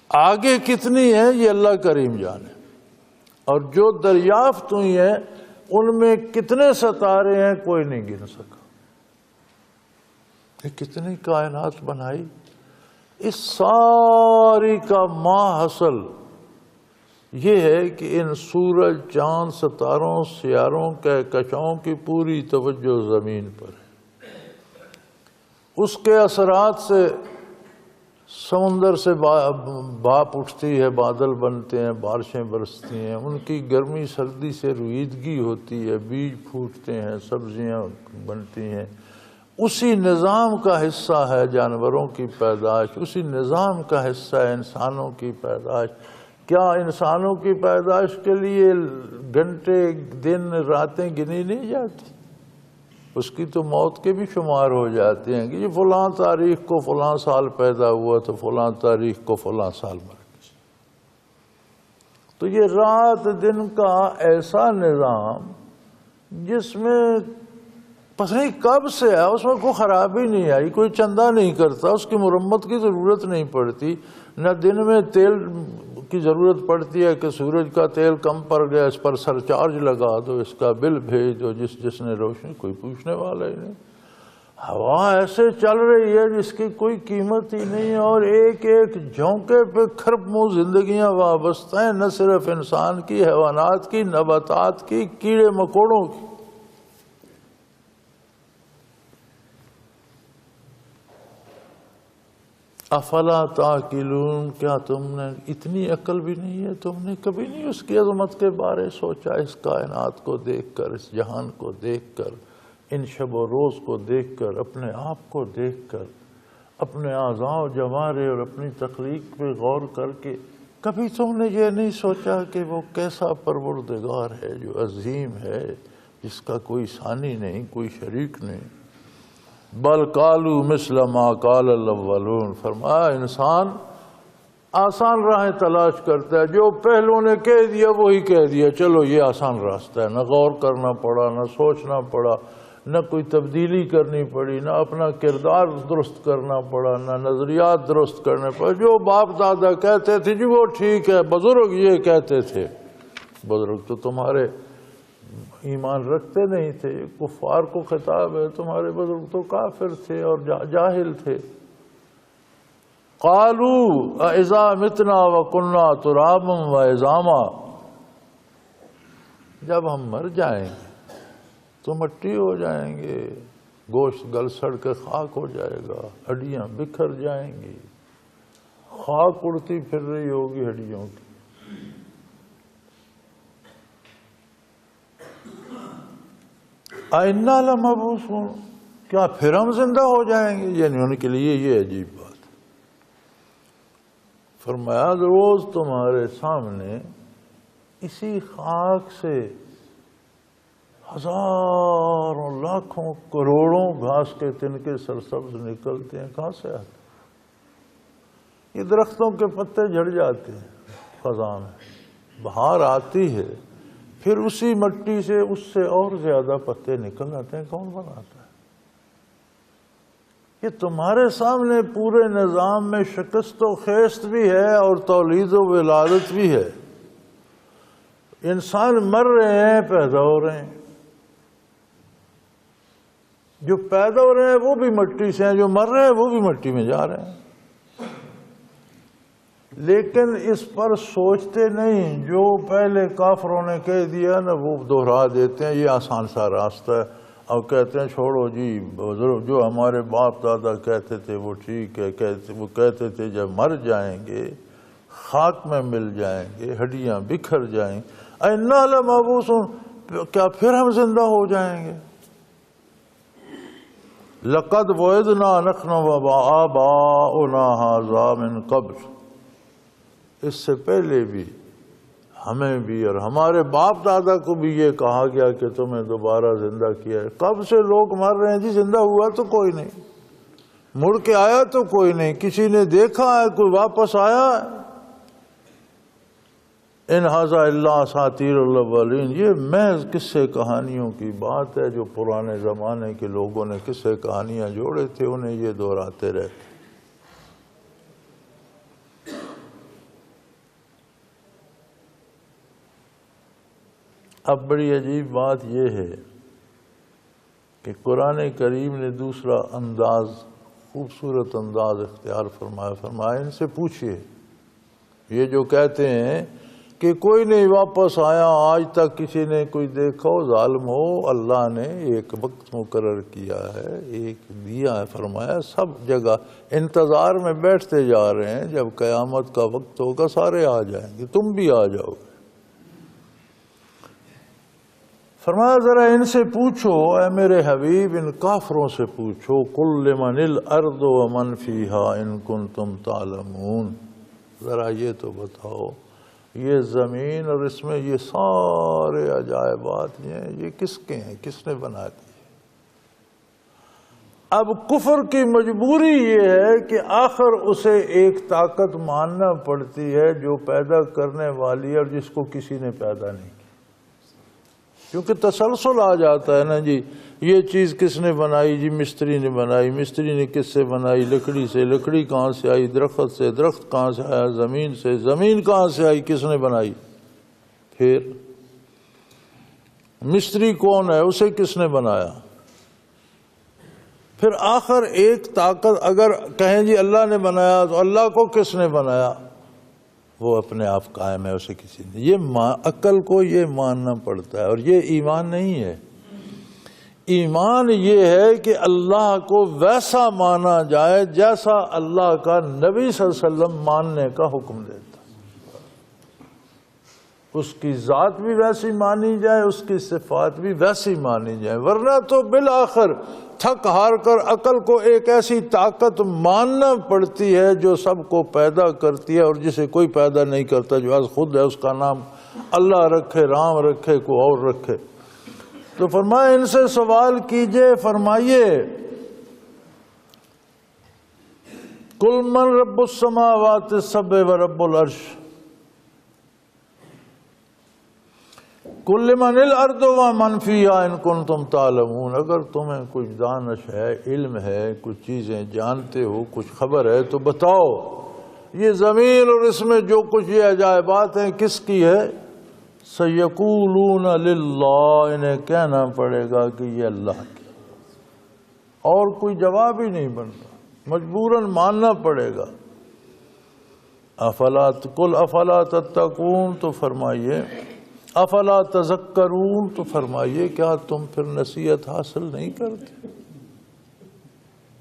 آگے کتنی ہے یہ اللہ کریم جانے، اور جو دریافت ہوئی ہیں ان میں کتنے ستارے ہیں کوئی نہیں گن سکا. یہ کتنی کائنات بنائی. اس ساری کا ماحصل یہ ہے کہ ان سورج، چاند، ستاروں، سیاروں، کہکشاؤں کی پوری توجہ زمین پر ہے. اس کے اثرات سے سمندر سے بھاپ اٹھتی ہے، بادل بنتے ہیں، بارشیں برستی ہیں. ان کی گرمی سردی سے رویدگی ہوتی ہے، بیج پھوٹتے ہیں، سبزیاں بنتی ہیں. اسی نظام کا حصہ ہے جانوروں کی پیدائش، اسی نظام کا حصہ ہے انسانوں کی پیدائش. کیا انسانوں کی پیدائش کے لیے گھنٹے، دن، راتیں گنی نہیں جاتی؟ اس کی تو موت کے بھی شمار ہو جاتے ہیں کہ یہ فلاں تاریخ کو فلاں سال پیدا ہوا تو فلاں تاریخ کو فلاں سال مر گیا. تو یہ رات دن کا ایسا نظام جس میں پتہ نہیں کب سے ہے، اس میں کوئی خرابی نہیں آئی، کوئی چندہ نہیں کرتا، اس کی مرمت کی ضرورت نہیں پڑتی. نہ دن میں تیل کی ضرورت پڑتی ہے کہ سورج کا تیل کم پڑ گیا اس پر سرچارج لگا دو، اس کا بل بھیج دو. جس نے روشنی، کوئی پوچھنے والا ہی نہیں. ہوا ایسے چل رہی ہے جس کی کوئی قیمت ہی نہیں ہے، اور ایک ایک جھونکے پہ کھربوں زندگیاں وابستہ ہیں، نہ صرف انسان کی، حیوانات کی، نباتات کی، کیڑے مکوڑوں کی۔ افلا تعقلون، کیا تم نے اتنی عقل بھی نہیں ہے؟ تم نے کبھی نہیں اس کی عظمت کے بارے سوچا؟ اس کائنات کو دیکھ کر، اس جہان کو دیکھ کر، ان شب و روز کو دیکھ کر، اپنے آپ کو دیکھ کر، اپنے اعضاء و جوارح اور اپنی تخلیق پہ غور کر کے کبھی تم نے یہ نہیں سوچا کہ وہ کیسا پروردگار ہے جو عظیم ہے، جس کا کوئی ثانی نہیں، کوئی شریک نہیں؟ بل قالوا مثل ما قال الاولون، فرمایا انسان آسان راہیں تلاش کرتا ہے، جو پہلوں نے کہہ دیا وہی کہہ دیا، چلو یہ آسان راستہ ہے، نہ غور کرنا پڑا، نہ سوچنا پڑا، نہ کوئی تبدیلی کرنی پڑی، نہ اپنا کردار درست کرنا پڑا، نہ نظریات درست کرنے پڑے۔ جو باپ دادا کہتے تھے جی وہ ٹھیک ہے، بزرگ یہ کہتے تھے۔ بزرگ تو تمہارے ایمان رکھتے نہیں تھے، کفار کو خطاب ہے، تمہارے بزرگ تو کافر تھے اور جاہل تھے۔ قالوا اذا متنا وكنا ترابا وعظاما، جب ہم مر جائیں گے تو مٹی ہو جائیں گے، گوشت گل سڑ کے خاک ہو جائے گا، ہڈیاں بکھر جائیں گی، خاک اڑتی پھر رہی ہوگی ہڈیوں کی۔ اِنَّا لَمَبْعُوثُونَ، کیا پھر ہم زندہ ہو جائیں گے؟ یعنی ان کے لیے یہ عجیب بات۔ فرمایا روز تمہارے سامنے اسی خاک سے ہزاروں لاکھوں کروڑوں گھاس کے تنکے سرسبز نکلتے ہیں، کہاں سے آتے؟ یہ درختوں کے پتے جھڑ جاتے ہیں خزاں میں، بہار آتی ہے، پھر اسی مٹی سے اس سے اور زیادہ پتے نکل آتے ہیں۔ کون بناتا ہے؟ یہ تمہارے سامنے پورے نظام میں شکست و خیست بھی ہے اور تولید و ولادت بھی ہے۔ انسان مر رہے ہیں، پیدا ہو رہے ہیں، جو پیدا ہو رہے ہیں وہ بھی مٹی سے ہیں، جو مر رہے ہیں وہ بھی مٹی میں جا رہے ہیں، لیکن اس پر سوچتے نہیں۔ جو پہلے کافروں نے کہہ دیا نا وہ دہرا دیتے ہیں، یہ آسان سا راستہ ہے، اور کہتے ہیں چھوڑو جی بزرگ جو ہمارے باپ دادا کہتے تھے وہ ٹھیک ہے، وہ کہتے تھے جب مر جائیں گے خاک میں مل جائیں گے، ہڈیاں بکھر جائیں گے، اِنَّا لَمَبْعُوثُونَ، کیا پھر ہم زندہ ہو جائیں گے؟ لَقَدْ وَعِدْنَا نَحْنُ وَآبَاؤُنَا هَٰذَا مِن قَبْلُ، اس سے پہلے بھی ہمیں بھی اور ہمارے باپ دادا کو بھی یہ کہا گیا کہ تمہیں دوبارہ زندہ کیا ہے۔ کب سے لوگ مر رہے ہیں جی، زندہ ہوا تو کوئی نہیں، مڑ کے آیا تو کوئی نہیں، کسی نے دیکھا ہے کوئی واپس آیا ہے؟ ان ھذا الا اساطیر الاولین، یہ محض قصے کہانیوں کی بات ہے جو پرانے زمانے کے لوگوں نے قصے کہانیاں جوڑے تھے، انہیں یہ دہراتے رہتے۔ اب بڑی عجیب بات یہ ہے کہ قرآن کریم نے دوسرا انداز، خوبصورت انداز اختیار فرمایا ان سے پوچھئے، یہ جو کہتے ہیں کہ کوئی نہیں واپس آیا، آج تک کسی نے کوئی دیکھا ہو، ظالم ہو، اللہ نے ایک وقت مقرر کیا ہے، ایک دیا ہے، فرمایا سب جگہ انتظار میں بیٹھتے جا رہے ہیں، جب قیامت کا وقت ہوگا سارے آ جائیں گے، تم بھی آ جاؤ گے۔ فرمایا ذرا ان سے پوچھو، اے میرے حبیب ان کافروں سے پوچھو، قل لمن الارض ومن فیہا ان کنتم تعلمون، ذرا یہ تو بتاؤ یہ زمین اور اس میں یہ سارے عجائبات یہ کس کے ہیں، کس نے بنا دیے؟ اب کفر کی مجبوری یہ ہے کہ آخر اسے ایک طاقت ماننا پڑتی ہے جو پیدا کرنے والی ہے اور جس کو کسی نے پیدا نہیں کیا، کیونکہ تسلسل آ جاتا ہے نا جی، یہ چیز کس نے بنائی؟ جی مستری نے بنائی، مستری نے کس سے بنائی؟ لکڑی سے، لکڑی کہاں سے آئی؟ درخت سے، درخت کہاں سے آیا؟ زمین سے، زمین کہاں سے آئی؟ کس نے بنائی؟ پھر مستری کون ہے؟ اسے کس نے بنایا؟ پھر آخر ایک طاقت اگر کہیں جی اللہ نے بنایا تو اللہ کو کس نے بنایا؟ وہ اپنے آپ قائم ہے، اسے کسی نے، یہ عقل کو یہ ماننا پڑتا ہے، اور یہ ایمان نہیں ہے۔ ایمان یہ ہے کہ اللہ کو ویسا مانا جائے جیسا اللہ کا نبی صلی اللہ علیہ وسلم ماننے کا حکم دیتا، اس کی ذات بھی ویسی مانی جائے، اس کی صفات بھی ویسی مانی جائے، ورنہ تو بالآخر تھک ہار کر عقل کو ایک ایسی طاقت ماننا پڑتی ہے جو سب کو پیدا کرتی ہے اور جسے کوئی پیدا نہیں کرتا، جو از خود ہے، اس کا نام اللہ رکھے، رام رکھے، کوئی اور رکھے۔ تو فرمایا ان سے سوال کیجئے، فرمائیے قل من رب السماوات السبع و رب العرش قل لمن الارض ومن فیہا ان کنتم تعلمون۔ اگر تمہیں کچھ دانش ہے، علم ہے، کچھ چیزیں جانتے ہو، کچھ خبر ہے تو بتاؤ یہ زمین اور اس میں جو کچھ یہ عجائبات ہیں کس کی ہے؟ سیقولون للہ، انہیں کہنا پڑے گا کہ یہ اللہ کی، اور کوئی جواب ہی نہیں بنتا، مجبوراً ماننا پڑے گا۔ قل افلا تتقون، تو فرمائیے افلا تذکرون، تو فرمائیے کیا تم پھر نصیحت حاصل نہیں کرتے؟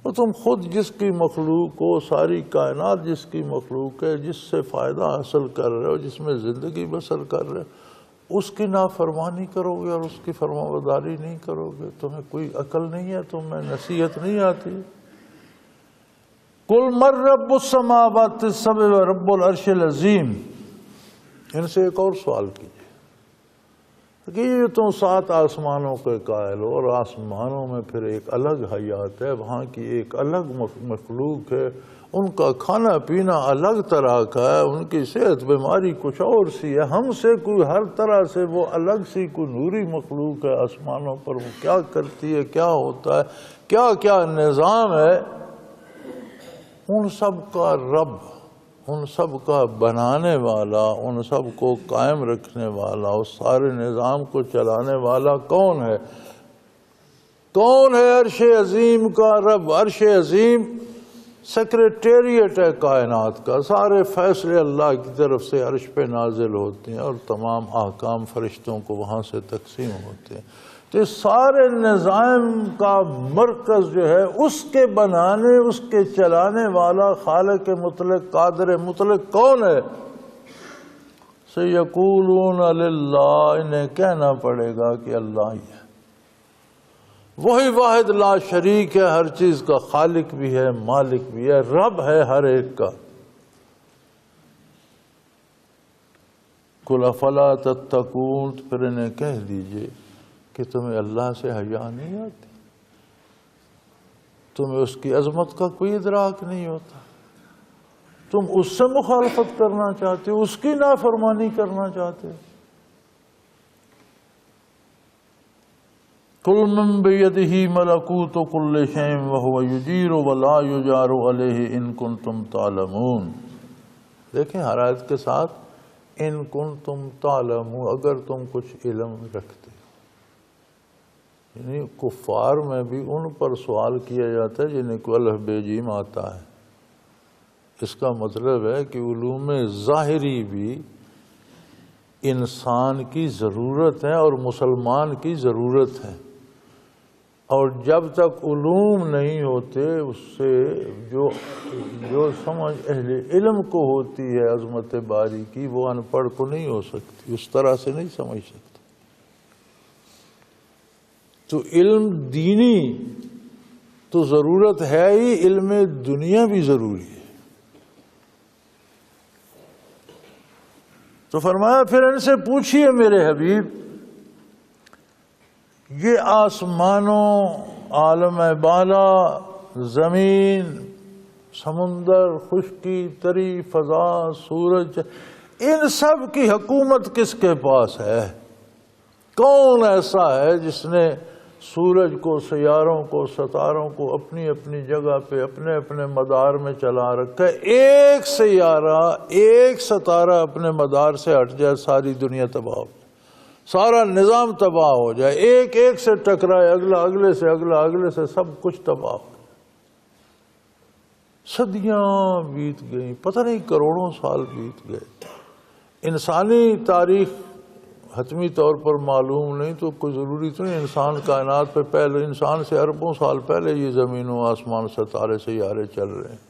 تو تم خود جس کی مخلوق ہو، ساری کائنات جس کی مخلوق ہے، جس سے فائدہ حاصل کر رہے ہو، جس میں زندگی بسر کر رہے ہو، اس کی نافرمانی کرو گے اور اس کی فرمانبرداری نہیں کرو گے؟ تمہیں کوئی عقل نہیں ہے؟ تمہیں نصیحت نہیں آتی؟ قل من رب السماوات السبع و رب العرش العظیم، ان سے ایک اور سوال کیجیے کہ یہ تم 7 آسمانوں کے قائل ہو، اور آسمانوں میں پھر ایک الگ حیات ہے، وہاں کی ایک الگ مخلوق ہے، ان کا کھانا پینا الگ طرح کا ہے، ان کی صحت بیماری کچھ اور سی ہے، ہم سے کوئی ہر طرح سے وہ الگ سی کوئی نوری مخلوق ہے آسمانوں پر، وہ کیا کرتی ہے، کیا ہوتا ہے، کیا کیا نظام ہے، ان سب کا رب، ان سب کا بنانے والا، ان سب کو قائم رکھنے والا، اس سارے نظام کو چلانے والا کون ہے؟ کون ہے؟ عرش عظیم کا رب۔ عرش عظیم سیکریٹریٹ ہے کائنات کا، سارے فیصلے اللہ کی طرف سے عرش پہ نازل ہوتے ہیں اور تمام احکام فرشتوں کو وہاں سے تقسیم ہوتے ہیں۔ تو سارے نظام کا مرکز جو ہے، اس کے بنانے، اس کے چلانے والا خالق مطلق، قادر مطلق کون ہے؟ سیقولون للہ، انہیں کہنا پڑے گا کہ اللہ ہی ہے، وہی واحد لا شریک ہے، ہر چیز کا خالق بھی ہے، مالک بھی ہے، رب ہے ہر ایک کا۔ قل افلا تتقون، پھر انہیں کہہ دیجئے کہ تمہیں اللہ سے حیا نہیں آتی، تمہیں اس کی عظمت کا کوئی ادراک نہیں ہوتا، تم اس سے مخالفت کرنا چاہتے ہو، اس کی نافرمانی کرنا چاہتے ہو۔ قل من بیدہ ملکوت کل شیء وہو یجیر ولا یجار علیہ ان کنتم تعلمون۔ دیکھیں ہر آیت کے ساتھ ان کنتم تعلمون، اگر تم کچھ علم رکھتے، یعنی کفار میں بھی ان پر سوال کیا جاتا ہے جنہیں کو الف بے جیم آتا ہے۔ اس کا مطلب ہے کہ علوم ظاہری بھی انسان کی ضرورت ہے اور مسلمان کی ضرورت ہے، اور جب تک علوم نہیں ہوتے اس سے جو سمجھ اہل علم کو ہوتی ہے عظمت باری کی، وہ ان پڑھ کو نہیں ہو سکتی، اس طرح سے نہیں سمجھ سکتی۔ تو علم دینی تو ضرورت ہے ہی، علم دنیا بھی ضروری ہے۔ تو فرمایا پھر ان سے پوچھئے میرے حبیب، یہ آسمانوں، عالم بالا، زمین، سمندر، خشکی، تری، فضا، سورج، ان سب کی حکومت کس کے پاس ہے؟ کون ایسا ہے جس نے سورج کو، سیاروں کو، ستاروں کو اپنی اپنی جگہ پہ اپنے اپنے مدار میں چلا رکھا ہے؟ ایک سیارہ، ایک ستارہ اپنے مدار سے ہٹ جائے، ساری دنیا تباہ ہو، سارا نظام تباہ ہو جائے، ایک ایک سے ٹکرائے، اگلا اگلے سے، اگلا اگلے سے، سب کچھ تباہ ہو جائے۔ صدیاں بیت گئیں، پتہ نہیں کروڑوں سال بیت گئے۔ انسانی تاریخ حتمی طور پر معلوم نہیں، تو کوئی ضروری تو نہیں انسان کائنات پہ پہلے، انسان سے اربوں سال پہلے یہ زمین و آسمان ستارے سیارے چل رہے ہیں۔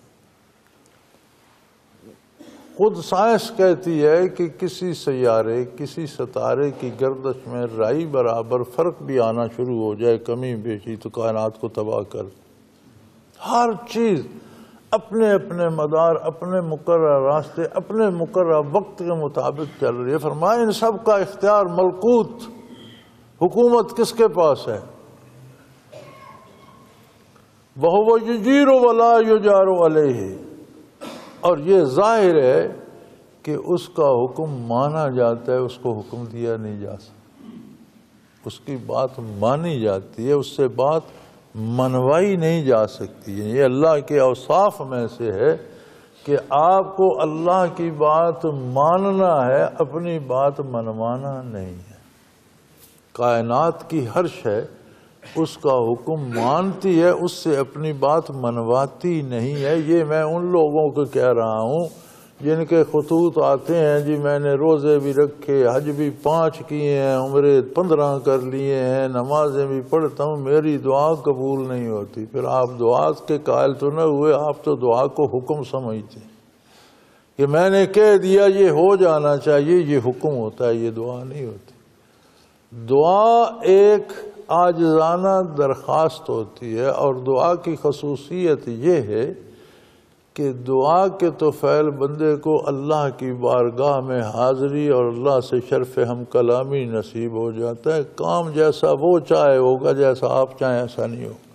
خود سائنس کہتی ہے کہ کسی سیارے، کسی ستارے کی گردش میں رائی برابر فرق بھی آنا شروع ہو جائے، کمی بیشی، تو کائنات کو تباہ کر۔ ہر چیز اپنے اپنے مدار، اپنے مقررہ راستے، اپنے مقررہ وقت کے مطابق چل رہی ہے۔ فرمایا ان سب کا اختیار، ملکوت، حکومت کس کے پاس ہے؟ وَهُوَ يُجِيرُ وَلَا يُجَارُ عَلَيْهِ، اور یہ ظاہر ہے کہ اس کا حکم مانا جاتا ہے، اس کو حکم دیا نہیں جا سکتا، اس کی بات مانی جاتی ہے، اس سے بات منوائی نہیں جا سکتی۔ یہ اللہ کے اوصاف میں سے ہے کہ آپ کو اللہ کی بات ماننا ہے، اپنی بات منوانا نہیں ہے۔ کائنات کی ہر شے اس کا حکم مانتی ہے، اس سے اپنی بات منواتی نہیں ہے۔ یہ میں ان لوگوں کو کہہ رہا ہوں جن کے خطوط آتے ہیں، جی میں نے روزے بھی رکھے، حج بھی 5 کیے ہیں، عمرے 15 کر لیے ہیں، نمازیں بھی پڑھتا ہوں، میری دعا قبول نہیں ہوتی۔ پھر آپ دعا کے قائل تو نہ ہوئے، آپ تو دعا کو حکم سمجھتے کہ میں نے کہہ دیا یہ ہو جانا چاہیے، یہ حکم ہوتا ہے، یہ دعا نہیں ہوتی۔ دعا ایک عاجزانہ درخواست ہوتی ہے، اور دعا کی خصوصیت یہ ہے کہ دعا کے تو فعل بندے کو اللہ کی بارگاہ میں حاضری اور اللہ سے شرف ہم کلامی نصیب ہو جاتا ہے۔ کام جیسا وہ چاہے ہوگا، جیسا آپ چاہیں ایسا نہیں ہوگا۔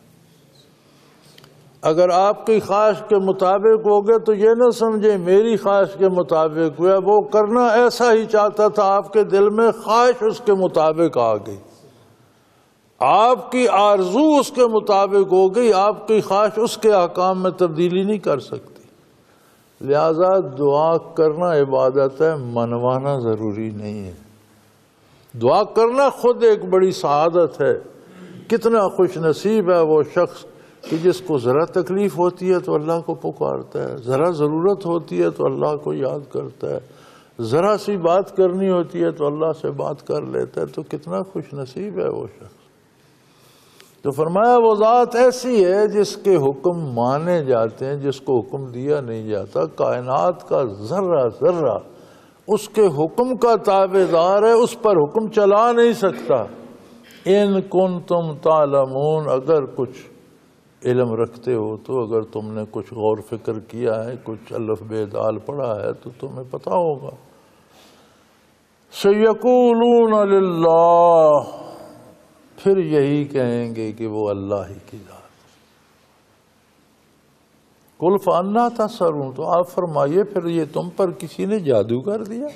اگر آپ کی خواہش کے مطابق ہوگے تو یہ نہ سمجھیں میری خواہش کے مطابق ہوا، وہ کرنا ایسا ہی چاہتا تھا، آپ کے دل میں خواہش اس کے مطابق آ گئی، آپ کی آرزو اس کے مطابق ہو گئی، آپ کی خواہش اس کے احکام میں تبدیلی نہیں کر سکتی۔ لہذا دعا کرنا عبادت ہے، منوانا ضروری نہیں ہے۔ دعا کرنا خود ایک بڑی سعادت ہے۔ کتنا خوش نصیب ہے وہ شخص کہ جس کو ذرا تکلیف ہوتی ہے تو اللہ کو پکارتا ہے، ذرا ضرورت ہوتی ہے تو اللہ کو یاد کرتا ہے، ذرا سی بات کرنی ہوتی ہے تو اللہ سے بات کر لیتا ہے، تو کتنا خوش نصیب ہے وہ شخص۔ تو فرمایا وہ ذات ایسی ہے جس کے حکم مانے جاتے ہیں، جس کو حکم دیا نہیں جاتا۔ کائنات کا ذرہ ذرہ اس کے حکم کا تابع دار ہے، اس پر حکم چلا نہیں سکتا۔ ان کنتم تعلمون، اگر کچھ علم رکھتے ہو تو، اگر تم نے کچھ غور فکر کیا ہے، کچھ الف بے دال پڑھا ہے تو تمہیں پتہ ہوگا۔ سیقولون للہ، پھر یہی کہیں گے کہ وہ اللہ ہی کی ذات۔ قل فأنا تسحرون، تو آپ فرمائیے پھر یہ تم پر کسی نے جادو کر دیا؟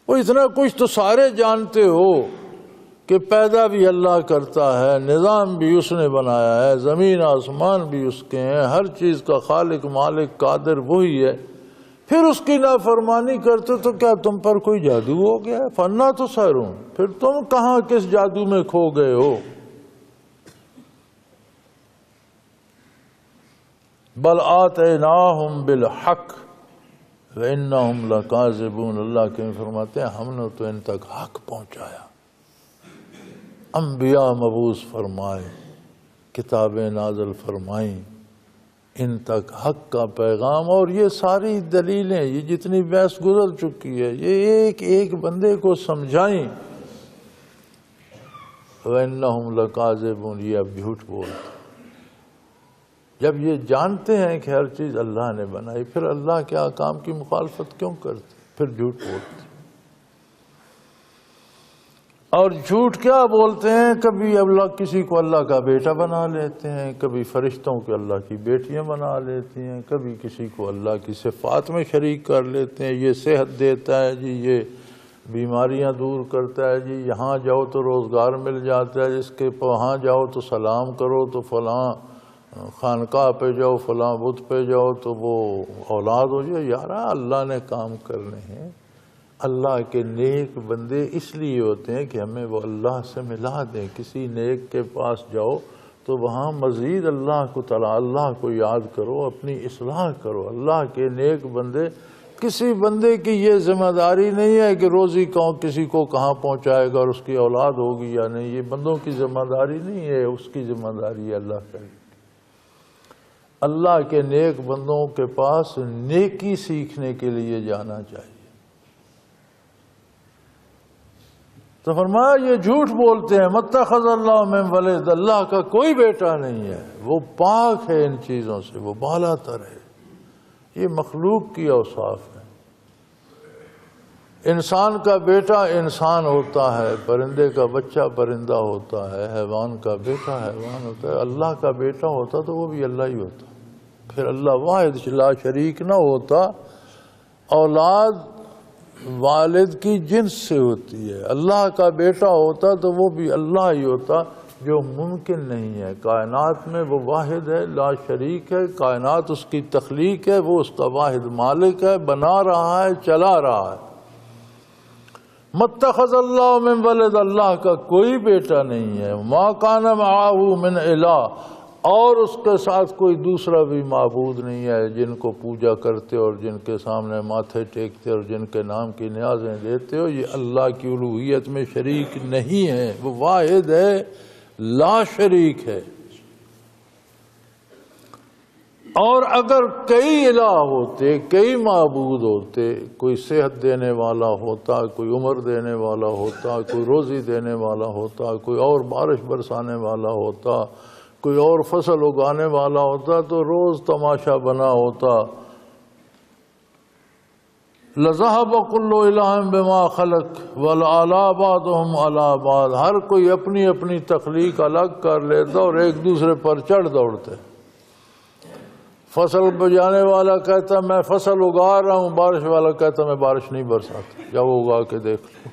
وہ اتنا کچھ تو سارے جانتے ہو کہ پیدا بھی اللہ کرتا ہے، نظام بھی اس نے بنایا ہے، زمین آسمان بھی اس کے ہیں، ہر چیز کا خالق مالک قادر وہی ہے، پھر اس کی نافرمانی کرتے تو کیا تم پر کوئی جادو ہو گیا ہے؟ فَأَنَّىٰ تُسْحَرُونَ، پھر تم کہاں کس جادو میں کھو گئے ہو؟ بل آتیناہم بالحق وَإِنَّهُمْ لَكَاذِبُونَ، اللہ کے فرماتے ہیں ہم نے تو ان تک حق پہنچایا، انبیاء مبعوث فرمائے، کتابیں نازل فرمائیں، ان تک حق کا پیغام، اور یہ ساری دلیلیں، یہ جتنی بحث گزر چکی ہے، یہ ایک ایک بندے کو سمجھائیں۔ وَإِنَّهُمْ لَكَاذِبُونَ، یہ اب جھوٹ بولتے، جب یہ جانتے ہیں کہ ہر چیز اللہ نے بنائی، پھر اللہ کے احکام کی مخالفت کیوں کرتے، پھر جھوٹ بولتے۔ اور جھوٹ کیا بولتے ہیں؟ کبھی اللہ کسی کو اللہ کا بیٹا بنا لیتے ہیں، کبھی فرشتوں کو اللہ کی بیٹیاں بنا لیتے ہیں، کبھی کسی کو اللہ کی صفات میں شریک کر لیتے ہیں۔ یہ صحت دیتا ہے جی، یہ بیماریاں دور کرتا ہے جی، یہاں جاؤ تو روزگار مل جاتا ہے، جس کے وہاں جاؤ تو سلام کرو تو فلاں خانقاہ پہ جاؤ، فلاں بت پہ جاؤ تو وہ اولاد ہو جائے۔ یار اللہ نے کام کرنے ہیں، اللہ کے نیک بندے اس لیے ہوتے ہیں کہ ہمیں وہ اللہ سے ملا دیں. کسی نیک کے پاس جاؤ تو وہاں مزید اللہ کو یاد کرو، اپنی اصلاح کرو. اللہ کے نیک بندے، کسی بندے کی یہ ذمہ داری نہیں ہے کہ روزی کسی کو کہاں پہنچائے گا اور اس کی اولاد ہوگی یا نہیں. یہ بندوں کی ذمہ داری نہیں ہے، اس کی ذمہ داری ہے اللہ کا. اللہ کے نیک بندوں کے پاس نیکی سیکھنے کے لیے جانا چاہیے. تو فرمایا یہ جھوٹ بولتے ہیں، متخذ اللہ من ولد، اللہ کا کوئی بیٹا نہیں ہے، وہ پاک ہے ان چیزوں سے، وہ بالا تر ہے. یہ مخلوق کی اوصاف ہے. انسان کا بیٹا انسان ہوتا ہے، پرندے کا بچہ پرندہ ہوتا ہے، حیوان کا بیٹا حیوان ہوتا ہے. اللہ کا بیٹا ہوتا تو وہ بھی اللہ ہی ہوتا. پھر اللہ واحد لا شریک نہ ہوتا. اولاد والد کی جنس سے ہوتی ہے. اللہ کا بیٹا ہوتا تو وہ بھی اللہ ہی ہوتا، جو ممکن نہیں ہے. کائنات میں وہ واحد ہے، لا شریک ہے. کائنات اس کی تخلیق ہے، وہ اس کا واحد مالک ہے، بنا رہا ہے، چلا رہا ہے. متخذ اللہ من ولد، اللہ کا کوئی بیٹا نہیں ہے. ما کان معہ من الہ، اور اس کے ساتھ کوئی دوسرا بھی معبود نہیں ہے جن کو پوجا کرتے اور جن کے سامنے ماتھے ٹیکتے اور جن کے نام کی نیازیں دیتے ہو. یہ اللہ کی الوہیت میں شریک نہیں ہے. وہ واحد ہے، لا شریک ہے. اور اگر کئی الہ ہوتے، کئی معبود ہوتے، کوئی صحت دینے والا ہوتا، کوئی عمر دینے والا ہوتا، کوئی روزی دینے والا ہوتا، کوئی اور بارش برسانے والا ہوتا، کوئی اور فصل اگانے والا ہوتا، تو روز تماشا بنا ہوتا. لَذَهَبَ كُلُّ إِلَٰهٍ بِمَا خَلَقَ وَلَعَلَىٰ بَعْضُهُمْ عَلَىٰ بَعْضٍ. ہر کوئی اپنی اپنی تخلیق الگ کر لیتا اور ایک دوسرے پر چڑھ دوڑتے. فصل بجانے والا کہتا میں فصل اگا رہا ہوں، بارش والا کہتا میں بارش نہیں برساتا. جب وہ اگا کے دیکھ لو،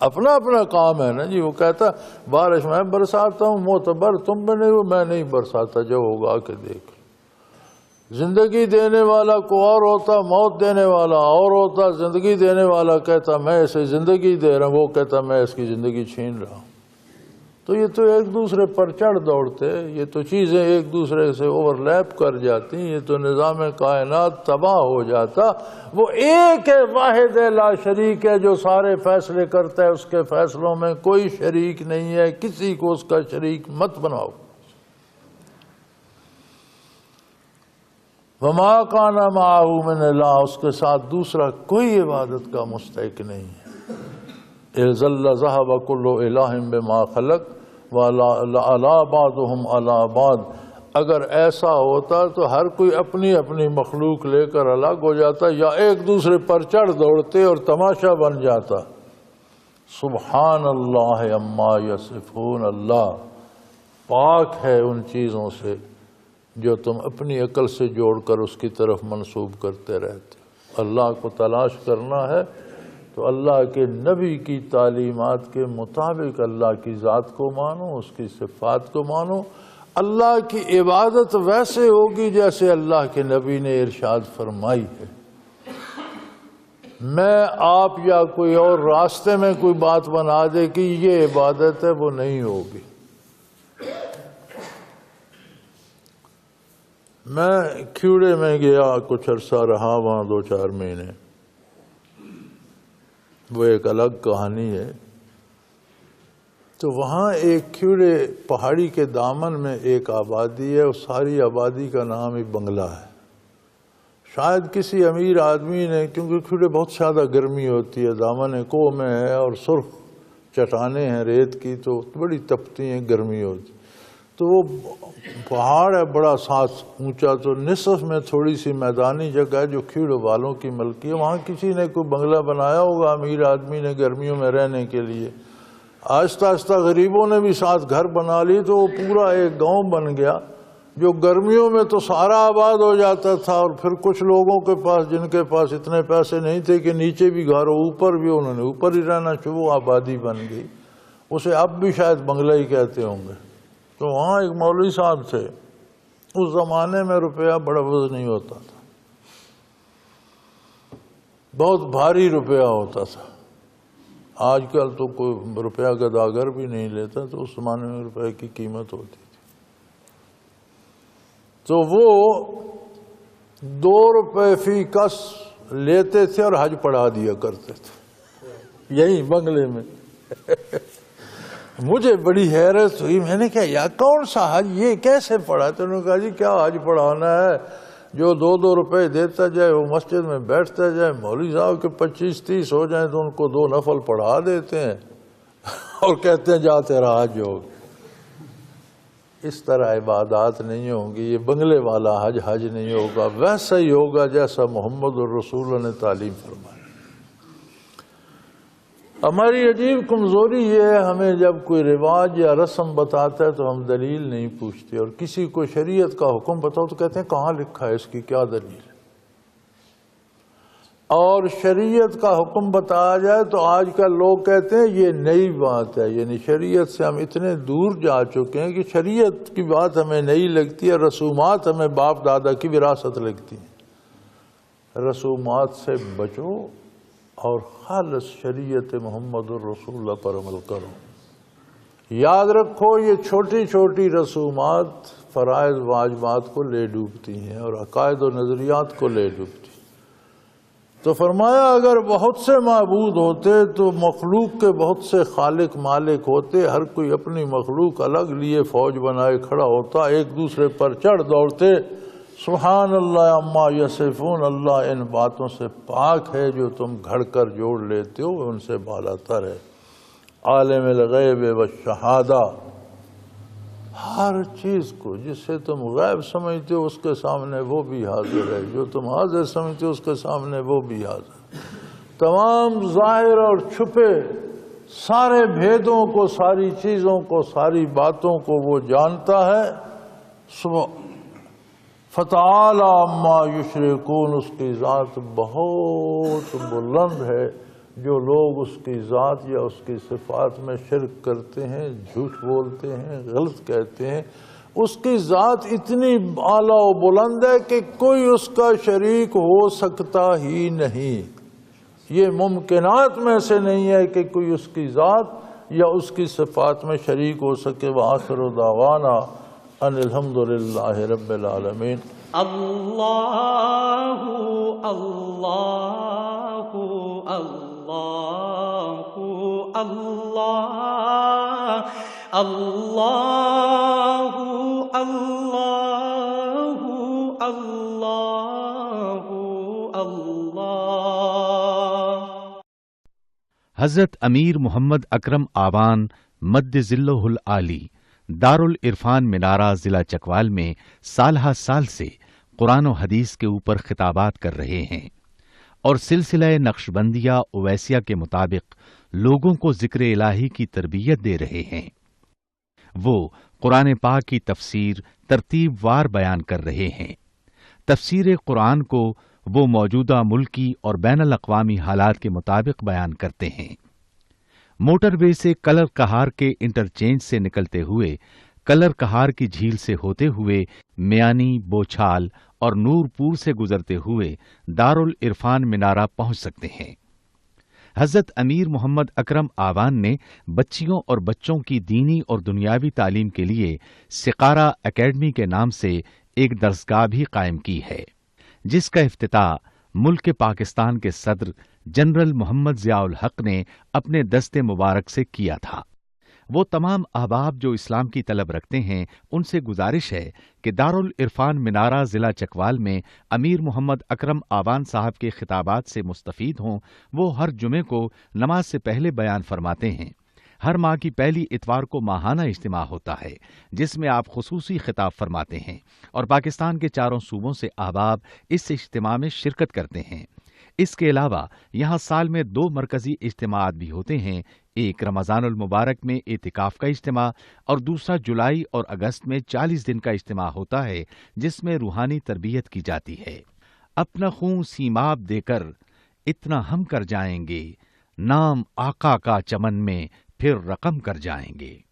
اپنا اپنا کام ہے نا جی. وہ کہتا بارش میں برساتا ہوں، معتبر تم بنے ہو، میں نہیں برساتا. جب اگا کے دیکھ لو. زندگی دینے والا کو اور ہوتا، موت دینے والا اور ہوتا. زندگی دینے والا کہتا میں اسے زندگی دے رہا ہوں، وہ کہتا میں اس کی زندگی چھین رہا ہوں. تو یہ تو ایک دوسرے پر چڑھ دوڑتے، یہ تو چیزیں ایک دوسرے سے اوور لیپ کر جاتی، یہ تو نظام کائنات تباہ ہو جاتا. وہ ایک ہے، واحد ہے، لا شریک ہے، جو سارے فیصلے کرتا ہے. اس کے فیصلوں میں کوئی شریک نہیں ہے، کسی کو اس کا شریک مت بناؤ. وما کان معہ من الہ، اس کے ساتھ دوسرا کوئی عبادت کا مستحق نہیں ہے. اذ ذهب كل الہ بما خلق وعلی بعضهم علی بعض. اگر ایسا ہوتا تو ہر کوئی اپنی اپنی مخلوق لے کر الگ ہو جاتا، یا ایک دوسرے پر چڑھ دوڑتے اور تماشا بن جاتا. سبحان اللہ عما یصفون، اللہ پاک ہے ان چیزوں سے جو تم اپنی عقل سے جوڑ کر اس کی طرف منسوب کرتے رہتے. اللہ کو تلاش کرنا ہے تو اللہ کے نبی کی تعلیمات کے مطابق اللہ کی ذات کو مانو، اس کی صفات کو مانو. اللہ کی عبادت ویسے ہوگی جیسے اللہ کے نبی نے ارشاد فرمائی ہے. میں آپ یا کوئی اور راستے میں کوئی بات بنا دے کہ یہ عبادت ہے، وہ نہیں ہوگی. میں کھیوڑے میں گیا، کچھ عرصہ رہا وہاں 2-4 مہینے. وہ ایک الگ کہانی ہے. تو وہاں ایک کھیوڑے پہاڑی کے دامن میں ایک آبادی ہے. اس ساری آبادی کا نام ایک بنگلہ ہے. شاید کسی امیر آدمی نے، کیونکہ کھیوڑے بہت زیادہ گرمی ہوتی ہے، دامن کوہ میں ہے اور سرخ چٹانیں ہیں ریت کی، تو بڑی تپتی ہیں، گرمی ہوتی. تو وہ پہاڑ ہے بڑا ساتھ اونچا، تو نصف میں تھوڑی سی میدانی جگہ ہے جو کھیڑ والوں کی ملکی ہے. وہاں کسی نے کوئی بنگلہ بنایا ہوگا امیر آدمی نے گرمیوں میں رہنے کے لیے. آہستہ آہستہ غریبوں نے بھی ساتھ گھر بنا لی، تو وہ پورا ایک گاؤں بن گیا جو گرمیوں میں تو سارا آباد ہو جاتا تھا. اور پھر کچھ لوگوں کے پاس، جن کے پاس اتنے پیسے نہیں تھے کہ نیچے بھی گھر ہو، اوپر بھی، انہوں نے اوپر ہی رہنا شروع، آبادی بن گئی. اسے اب بھی شاید بنگلہ ہی کہتے ہوں گے. تو وہاں ایک مولوی صاحب تھے. اس زمانے میں روپیہ بڑا وزن نہیں ہوتا تھا. بہت بھاری روپیہ ہوتا تھا. آج کل تو کوئی روپیہ گداگر بھی نہیں لیتا، تو اس زمانے میں روپے کی قیمت ہوتی تھی. تو وہ 2 روپے فی کس لیتے تھے اور حج پڑھا دیا کرتے تھے یہی بنگلے میں. مجھے بڑی حیرت ہوئی، میں نے کہا یار کون سا حج، یہ کیسے پڑھا؟ تو انہوں نے کہا جی کیا حج پڑھانا ہے، جو 2 روپے دیتا جائے وہ مسجد میں بیٹھتا جائے، مولوی صاحب کے 25-30 ہو جائیں تو ان کو 2 نفل پڑھا دیتے ہیں اور کہتے ہیں جا تیرا حج ہو. اس طرح عبادات نہیں ہوں گی. یہ بنگلے والا حج حج نہیں ہوگا، ویسا ہی ہوگا جیسا محمد الرسول نے تعلیم فرمائی. ہماری عجیب کمزوری یہ ہے، ہمیں جب کوئی رواج یا رسم بتاتا ہے تو ہم دلیل نہیں پوچھتے، اور کسی کو شریعت کا حکم بتاؤ تو کہتے ہیں کہاں لکھا ہے، اس کی کیا دلیل ہے. اور شریعت کا حکم بتایا جائے تو آج کل لوگ کہتے ہیں یہ نئی بات ہے. یعنی شریعت سے ہم اتنے دور جا چکے ہیں کہ شریعت کی بات ہمیں نئی لگتی ہے، رسومات ہمیں باپ دادا کی وراثت لگتی ہیں. رسومات سے بچو اور خالص شریعت محمد الرسول اللہ پر عمل کرو. یاد رکھو یہ چھوٹی چھوٹی رسومات فرائض واجبات کو لے ڈوبتی ہیں اور عقائد و نظریات کو لے ڈوبتی. تو فرمایا اگر بہت سے معبود ہوتے تو مخلوق کے بہت سے خالق مالک ہوتے، ہر کوئی اپنی مخلوق الگ لیے فوج بنائے کھڑا ہوتا، ایک دوسرے پر چڑھ دوڑتے. سبحان اللہ عما یصفون، اللہ ان باتوں سے پاک ہے جو تم گھڑ کر جوڑ لیتے ہو، ان سے بالا تر ہے. عالم الغیب والشہادہ، ہر چیز کو جسے تم غیب سمجھتے ہو اس کے سامنے وہ بھی حاضر ہے، جو تم حاضر سمجھتے ہو اس کے سامنے وہ بھی حاضر. تمام ظاہر اور چھپے سارے بھیدوں کو، ساری چیزوں کو، ساری باتوں کو وہ جانتا ہے. فتعالی عما یشرکون، اس کی ذات بہت بلند ہے. جو لوگ اس کی ذات یا اس کی صفات میں شرک کرتے ہیں، جھوٹ بولتے ہیں، غلط کہتے ہیں، اس کی ذات اتنی اعلیٰ و بلند ہے کہ کوئی اس کا شریک ہو سکتا ہی نہیں. یہ ممکنات میں سے نہیں ہے کہ کوئی اس کی ذات یا اس کی صفات میں شریک ہو سکے. وآخر دعوانا ان الحمدللہ رب العالمین. اللہ اللہ اللہ اللہ اللہ اللہ اللہ اللہ. حضرت امیر محمد اکرم آوان مد ظلہ العالی دارالعرفان منارہ ضلع چکوال میں سالہ سال سے قرآن و حدیث کے اوپر خطابات کر رہے ہیں اور سلسلہ نقشبندیہ اویسیہ کے مطابق لوگوں کو ذکر الہی کی تربیت دے رہے ہیں. وہ قرآن پاک کی تفسیر ترتیب وار بیان کر رہے ہیں. تفسیر قرآن کو وہ موجودہ ملکی اور بین الاقوامی حالات کے مطابق بیان کرتے ہیں. موٹر وے سے کلر کہار کے انٹرچینج سے نکلتے ہوئے کلر کہار کی جھیل سے ہوتے ہوئے میانی، بوچھال اور نور پور سے گزرتے ہوئے دارالعرفان منارہ پہنچ سکتے ہیں. حضرت امیر محمد اکرم آوان نے بچیوں اور بچوں کی دینی اور دنیاوی تعلیم کے لیے سقارہ اکیڈمی کے نام سے ایک درسگاہ بھی قائم کی ہے، جس کا افتتاح ملک پاکستان کے صدر جنرل محمد ضیاء الحق نے اپنے دست مبارک سے کیا تھا. وہ تمام احباب جو اسلام کی طلب رکھتے ہیں ان سے گزارش ہے کہ دارالعرفان منارہ ضلع چکوال میں امیر محمد اکرم آوان صاحب کے خطابات سے مستفید ہوں. وہ ہر جمعے کو نماز سے پہلے بیان فرماتے ہیں. ہر ماہ کی پہلی اتوار کو ماہانہ اجتماع ہوتا ہے جس میں آپ خصوصی خطاب فرماتے ہیں اور پاکستان کے چاروں صوبوں سے احباب اس اجتماع میں شرکت کرتے ہیں. اس کے علاوہ یہاں سال میں 2 مرکزی اجتماعات بھی ہوتے ہیں، ایک رمضان المبارک میں اعتکاف کا اجتماع اور دوسرا جولائی اور اگست میں 40 دن کا اجتماع ہوتا ہے جس میں روحانی تربیت کی جاتی ہے. اپنا خون سیماب دے کر اتنا ہم کر جائیں گے، نام آقا کا چمن میں پھر رقم کر جائیں گے.